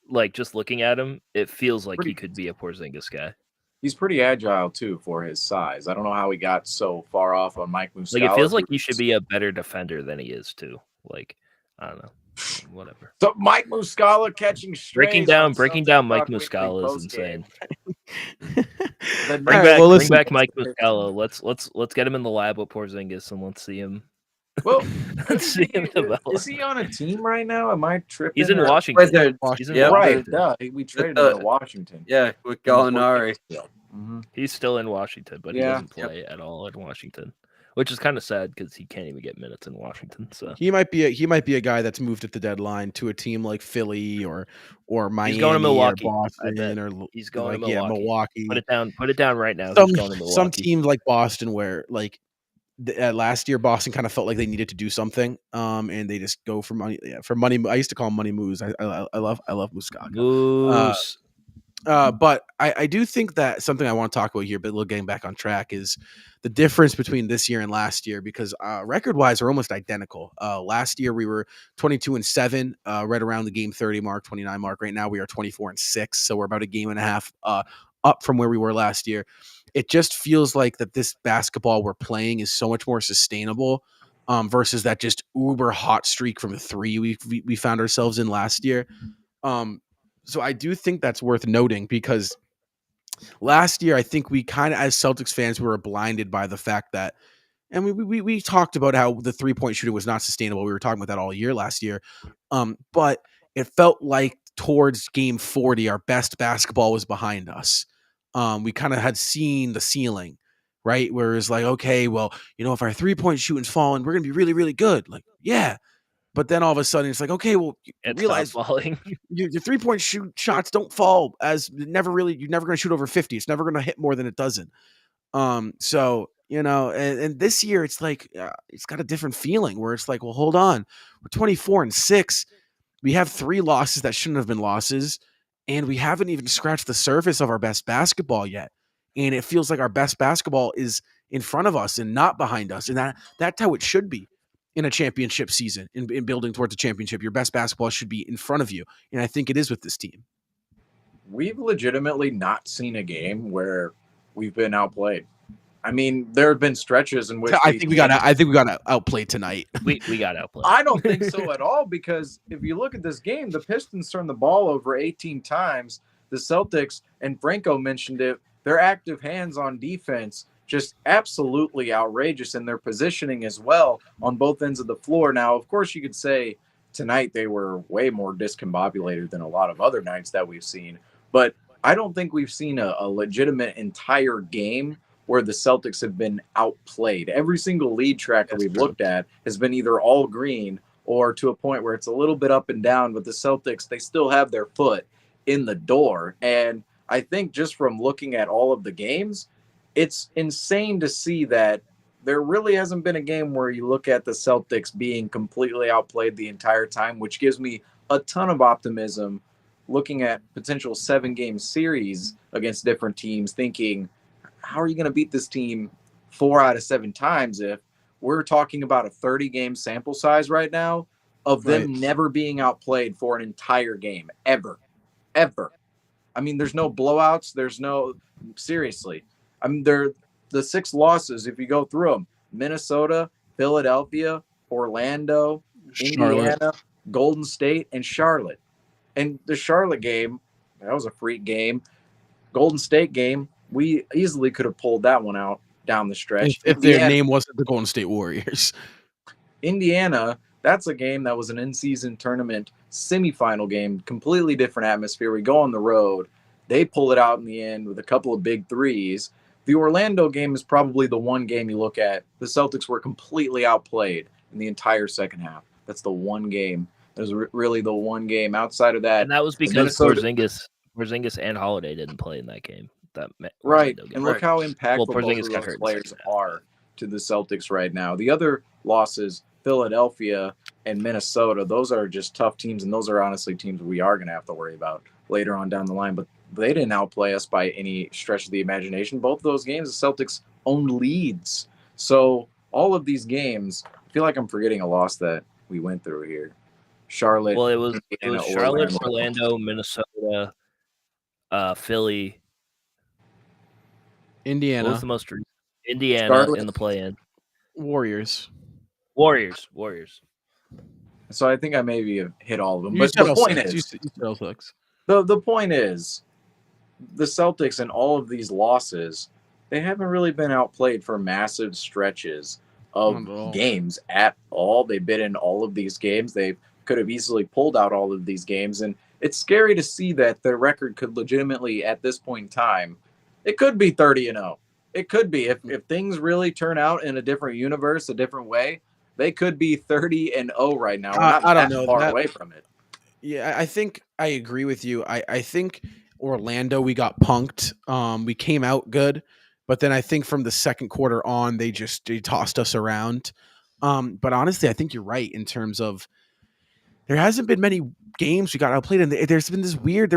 Like, just looking at him, it feels like he could be a Porzingis guy. He's pretty agile too for his size. I don't know how he got so far off on Mike Muscala. Like, it feels like he should be a better defender than he is too. Like, I don't know. Whatever. So Mike Muscala catching strays. Breaking down Mike Muscala is insane. Bring back Mike Muscala. Let's get him in the lab with Porzingis and let's see him. Well, let's see him develop. Is he on a team right now? Am I tripping? He's in Washington. He's in Washington. Right. We traded him to Washington. Yeah, with Gallinari. Mm-hmm. He's still in Washington, but he doesn't play at all in Washington, which is kind of sad because he can't even get minutes in Washington. So he might be a guy that's moved at the deadline to a team like Philly or Miami. He's going to Milwaukee. Or Boston, or he's going to Milwaukee. Put it down right now. Some teams like Boston where last year Boston kind of felt like they needed to do something, and they just go for money. Yeah, for money. I used to call him Money Moose. I love Muscala. Moose. But I do think that something I want to talk about here, but getting back on track, is the difference between this year and last year, because record-wise, we're almost identical. Last year, we were 22-7, right around the game 30 mark, 29 mark. Right now, we are 24-6, so we're about a game and a half up from where we were last year. It just feels like that this basketball we're playing is so much more sustainable versus that just uber hot streak from the three we found ourselves in last year. So I do think that's worth noting, because last year, I think we kind of, as Celtics fans, we were blinded by the fact that, and we talked about how the 3-point shooting was not sustainable. We were talking about that all year last year. But it felt like towards game 40, our best basketball was behind us. We kind of had seen the ceiling. right? Where it's like, okay, well, if our 3-point shooting's falling, we're gonna be really, really good. Like, yeah. But then all of a sudden it's like, okay, well, you It stopped realize falling. your 3-point shots don't fall as you're never gonna shoot over 50. It's never gonna hit more than it doesn't. So and this year it's like it's got a different feeling where it's like, well, hold on, we're 24-6. We have 3 losses that shouldn't have been losses, and we haven't even scratched the surface of our best basketball yet. And it feels like our best basketball is in front of us and not behind us, and that's how it should be in a championship season. In building towards a championship, your best basketball should be in front of you, and I think it is with this team. We've legitimately not seen a game where we've been outplayed. I mean, there have been stretches in which I think we got outplayed tonight. We got outplayed. I don't think so at all, because if you look at this game, the Pistons turned the ball over 18 times. The Celtics, and Franco mentioned it, their active hands on defense just absolutely outrageous, in their positioning as well on both ends of the floor. Now, of course, you could say tonight they were way more discombobulated than a lot of other nights that we've seen, but I don't think we've seen a legitimate entire game where the Celtics have been outplayed. Every single lead tracker we've looked at has been either all green or to a point where it's a little bit up and down, but the Celtics, they still have their foot in the door. And I think just from looking at all of the games, it's insane to see that there really hasn't been a game where you look at the Celtics being completely outplayed the entire time, which gives me a ton of optimism looking at potential 7-game series against different teams, thinking, how are you going to beat this team 4 out of 7 times if we're talking about a 30-game sample size right now of them never being outplayed for an entire game, ever. I mean, there's no blowouts. There's no, seriously. I mean, the 6 losses, if you go through them: Minnesota, Philadelphia, Orlando, Indiana, Golden State, and Charlotte. And the Charlotte game, that was a freak game. Golden State game, we easily could have pulled that one out down the stretch. If their name wasn't the Golden State Warriors. Indiana, that's a game that was an in-season tournament semifinal game, completely different atmosphere. We go on the road. They pull it out in the end with a couple of big threes. The Orlando game is probably the one game you look at. The Celtics were completely outplayed in the entire second half. That's the one game. That was really the one game. Outside of that, and that was because Porzingis and Holiday didn't play in that game. Right, and look how impactful both of those players are to the Celtics right now. The other losses, Philadelphia and Minnesota, those are just tough teams, and those are honestly teams we are going to have to worry about later on down the line. But they didn't outplay us by any stretch of the imagination. Both of those games, the Celtics owned leads. So all of these games, I feel like I'm forgetting a loss that we went through here. Charlotte. Well, it was Charlotte, Orlando, Minnesota, Philly, Indiana. What was the most recent? Indiana Charlotte. In the play-in. Warriors. So I think I maybe have hit all of them. But the point is, the Celtics in all of these losses, they haven't really been outplayed for massive stretches of games at all. They've been in all of these games. They could have easily pulled out all of these games. And it's scary to see that their record could legitimately, at this point in time, it could be 30-0. It could be. If things really turn out in a different universe, a different way, they could be 30-0 right now. We're not I don't know. Far away from it. Yeah, I think I agree with you. I think Orlando, we got punked. We came out good, but then I think from the second quarter on, they tossed us around. But honestly, I think you're right in terms of there hasn't been many games we got outplayed, and there was this weird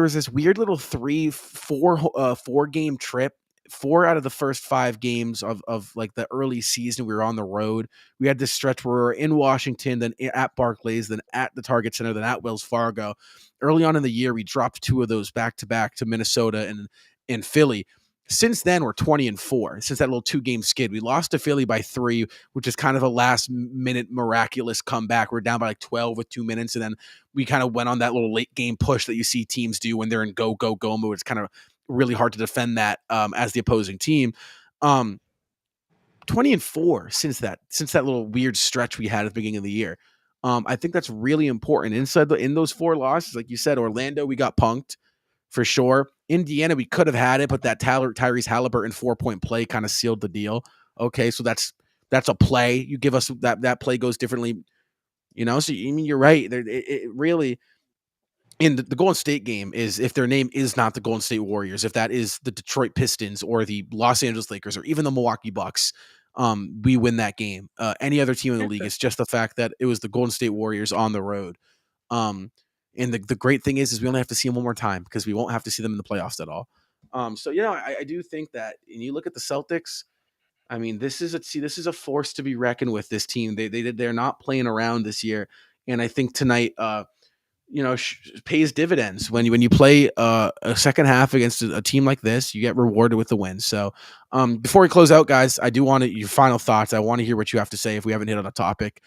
little 4 game trip. 4 out of the first 5 games of like the early season, we were on the road. We had this stretch where we were in Washington, then at Barclays, then at the Target Center, then at Wells Fargo. Early on in the year, we dropped 2 of those back to back to Minnesota and Philly. Since then, we're 20-4. Since that little 2-game skid, we lost to Philly by 3, which is kind of a last-minute miraculous comeback. We're down by like 12 with 2 minutes, and then we kind of went on that little late-game push that you see teams do when they're in go mode. It's kind of really hard to defend that as the opposing team. 20-4 since that little weird stretch we had at the beginning of the year. I think that's really important. In those 4 losses, like you said, Orlando, we got punked for sure. Indiana, we could have had it, but that Tyrese Halliburton 4-point play kind of sealed the deal. Okay, so that's a play. You give us that play goes differently, So I mean, you're right. It really in the Golden State game is if their name is not the Golden State Warriors, if that is the Detroit Pistons or the Los Angeles Lakers or even the Milwaukee Bucks, we win that game. Any other team in the league, it's just the fact that it was the Golden State Warriors on the road. And the great thing is we only have to see them one more time because we won't have to see them in the playoffs at all. So I do think that, and you look at the Celtics. I mean, this is a force to be reckoned with. This team, they're not playing around this year, and I think tonight, pays dividends when you play a second half against a team like this. You get rewarded with the win. So, before we close out, guys, I do want your final thoughts. I want to hear what you have to say if we haven't hit on a topic.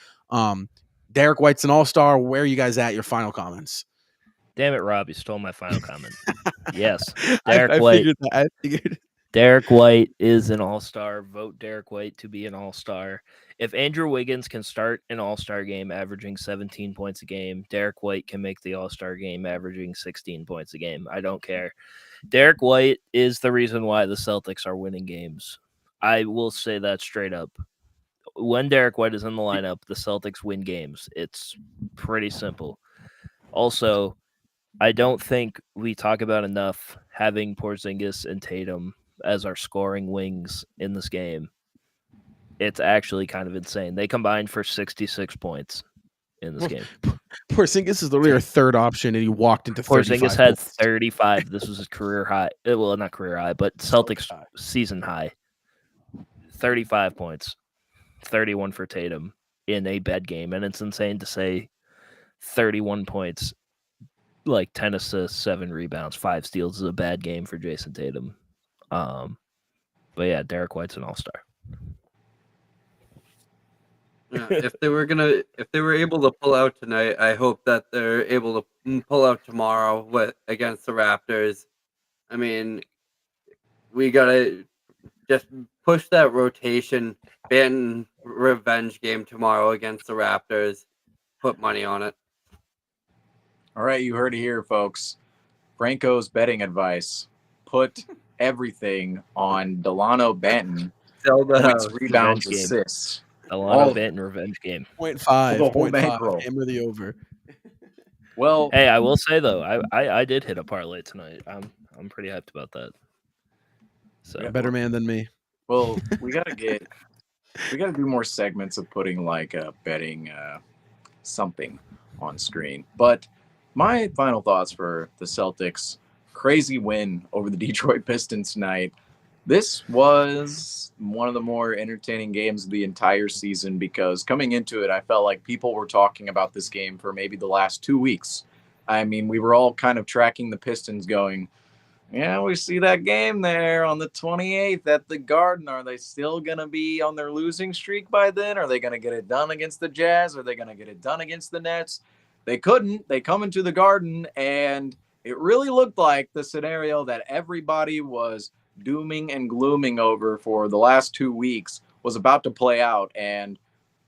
Derek White's an all-star. Where are you guys at? Your final comments? Damn it, Rob! You stole my final comment. Yes, I White. figured. Derek White is an all-star. Vote Derek White to be an all-star. If Andrew Wiggins can start an all-star game averaging 17 points a game, Derek White can make the all-star game averaging 16 points a game. I don't care. Derek White is the reason why the Celtics are winning games. I will say that straight up. When Derek White is in the lineup, the Celtics win games. It's pretty simple. Also, I don't think we talk about enough having Porzingis and Tatum as our scoring wings in this game. It's actually kind of insane. They combined for 66 points in this game. Porzingis is literally our third option, and he walked into 35 Porzingis had points. 35. This was his career high. Well, not career high, but Celtics season high. 35 points, 31 for Tatum in a bad game. And it's insane to say 31 points, like 10 assists, 7 rebounds, 5 steals is a bad game for Jason Tatum. But yeah, Derek White's an all-star. Yeah, if they were able to pull out tonight, I hope that they're able to pull out tomorrow against the Raptors. I mean, we gotta just push that rotation, ban revenge game tomorrow against the Raptors. Put money on it. All right, you heard it here, folks. Franco's betting advice: put everything on Delano Banton. Sell the Points, house. rebounds, Revenge game. assists. A lot of Banton revenge game. 0.5. Hammer the over. Well, Hey, I will say though, I did hit a parlay tonight. I'm pretty hyped about that. So A better man than me. well, we gotta do more segments of putting like betting something on screen. But my final thoughts for the Celtics: crazy win over the Detroit Pistons tonight. This was one of the more entertaining games of the entire season because coming into it, I felt like people were talking about this game for maybe the last 2 weeks. I mean, we were all kind of tracking the Pistons going, yeah, we see that game there on the 28th at the Garden. Are they still going to be on their losing streak by then? Are they going to get it done against the Jazz? Are they going to get it done against the Nets? They couldn't. They come into the Garden, and it really looked like the scenario that everybody was dooming and glooming over for the last 2 weeks was about to play out. And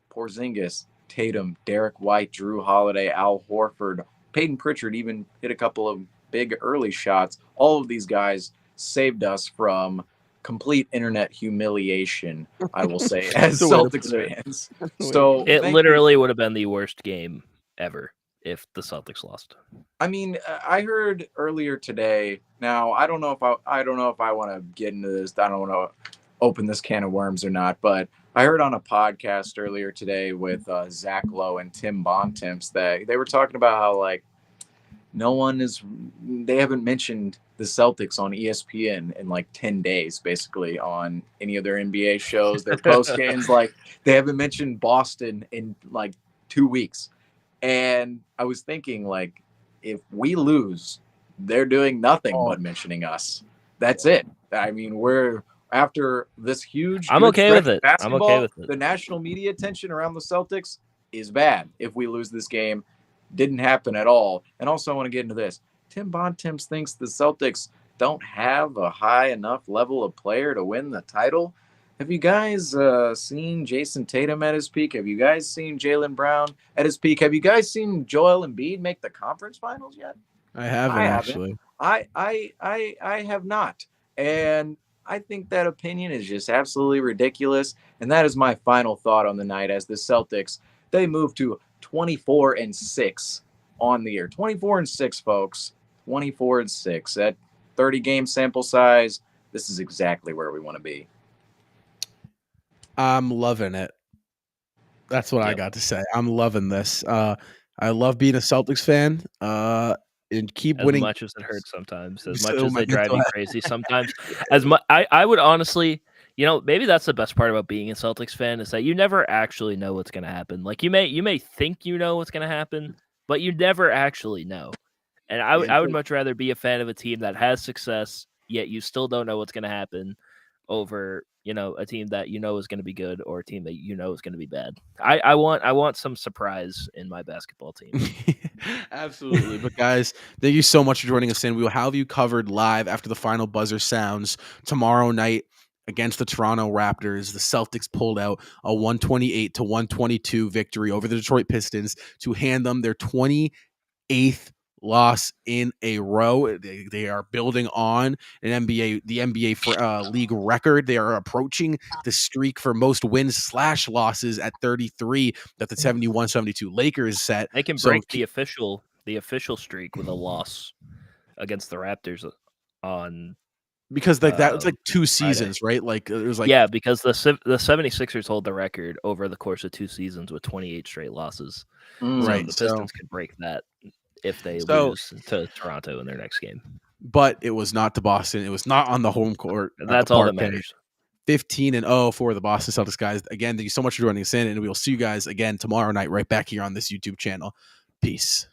Porzingis, Tatum, Derek White, Drew Holiday, Al Horford, Peyton Pritchard even hit a couple of big early shots. All of these guys saved us from complete internet humiliation, I will say, as Celtics fans. So it literally would have been the worst game ever if the Celtics lost. I mean, I heard earlier today. Now, I don't know if I want to get into this. I don't want to open this can of worms or not. But I heard on a podcast earlier today with Zach Lowe and Tim Bontemps that they were talking about how like they haven't mentioned the Celtics on ESPN in like 10 days, basically, on any of their NBA shows, their post games. Like they haven't mentioned Boston in like 2 weeks. And I was thinking, like, if we lose, they're doing nothing but mentioning us. That's it. I mean, we're after this huge. I'm okay with it. I'm okay with it. The national media attention around the Celtics is bad. If we lose this game, didn't happen at all. And also, I want to get into this. Tim Bontemps thinks the Celtics don't have a high enough level of player to win the title. Have you guys seen Jason Tatum at his peak? Have you guys seen Jaylen Brown at his peak? Have you guys seen Joel Embiid make the conference finals yet? I haven't I haven't. actually. I have not. And I think that opinion is just absolutely ridiculous. And that is my final thought on the night as the Celtics, they move to 24-6 on the year. 24-6, folks. 24-6. At 30 game sample size, this is exactly where we want to be. I'm loving it. That's what I Yep. got to say. I'm loving this. I love being a Celtics fan. And keep As winning. much as it hurts sometimes, as much So as my they drive mental you health- crazy sometimes, as much I would honestly, maybe that's the best part about being a Celtics fan is that you never actually know what's going to happen. Like you may think you know what's going to happen, but you never actually know. And I Yeah, would much rather be a fan of a team that has success, yet you still don't know what's going to happen, over a team that is going to be good or a team that is going to be bad. I want some surprise in my basketball team. Absolutely. But guys, thank you so much for joining us in. We will have you covered live after the final buzzer sounds tomorrow night against the Toronto Raptors. The Celtics pulled out a 128-122 victory over the Detroit Pistons to hand them their 28th loss in a row. They are building on the NBA for league record. They are approaching the streak for most wins/losses at 33 that the 71-72 Lakers set. They can So break the official streak with a loss against the Raptors on because like that was like 2 Friday. seasons, right? Like it was like Yeah, because the 76ers hold the record over the course of 2 seasons with 28 straight losses. So Right, the so- Pistons could break that if they So- lose to Toronto in their next game. but it was not to Boston. It was not on the home court. at That's the all that parquet. matters. 15-0 for the Boston Celtics, guys. Again, thank you so much for joining us in, and we will see you guys again tomorrow night right back here on this YouTube channel. Peace.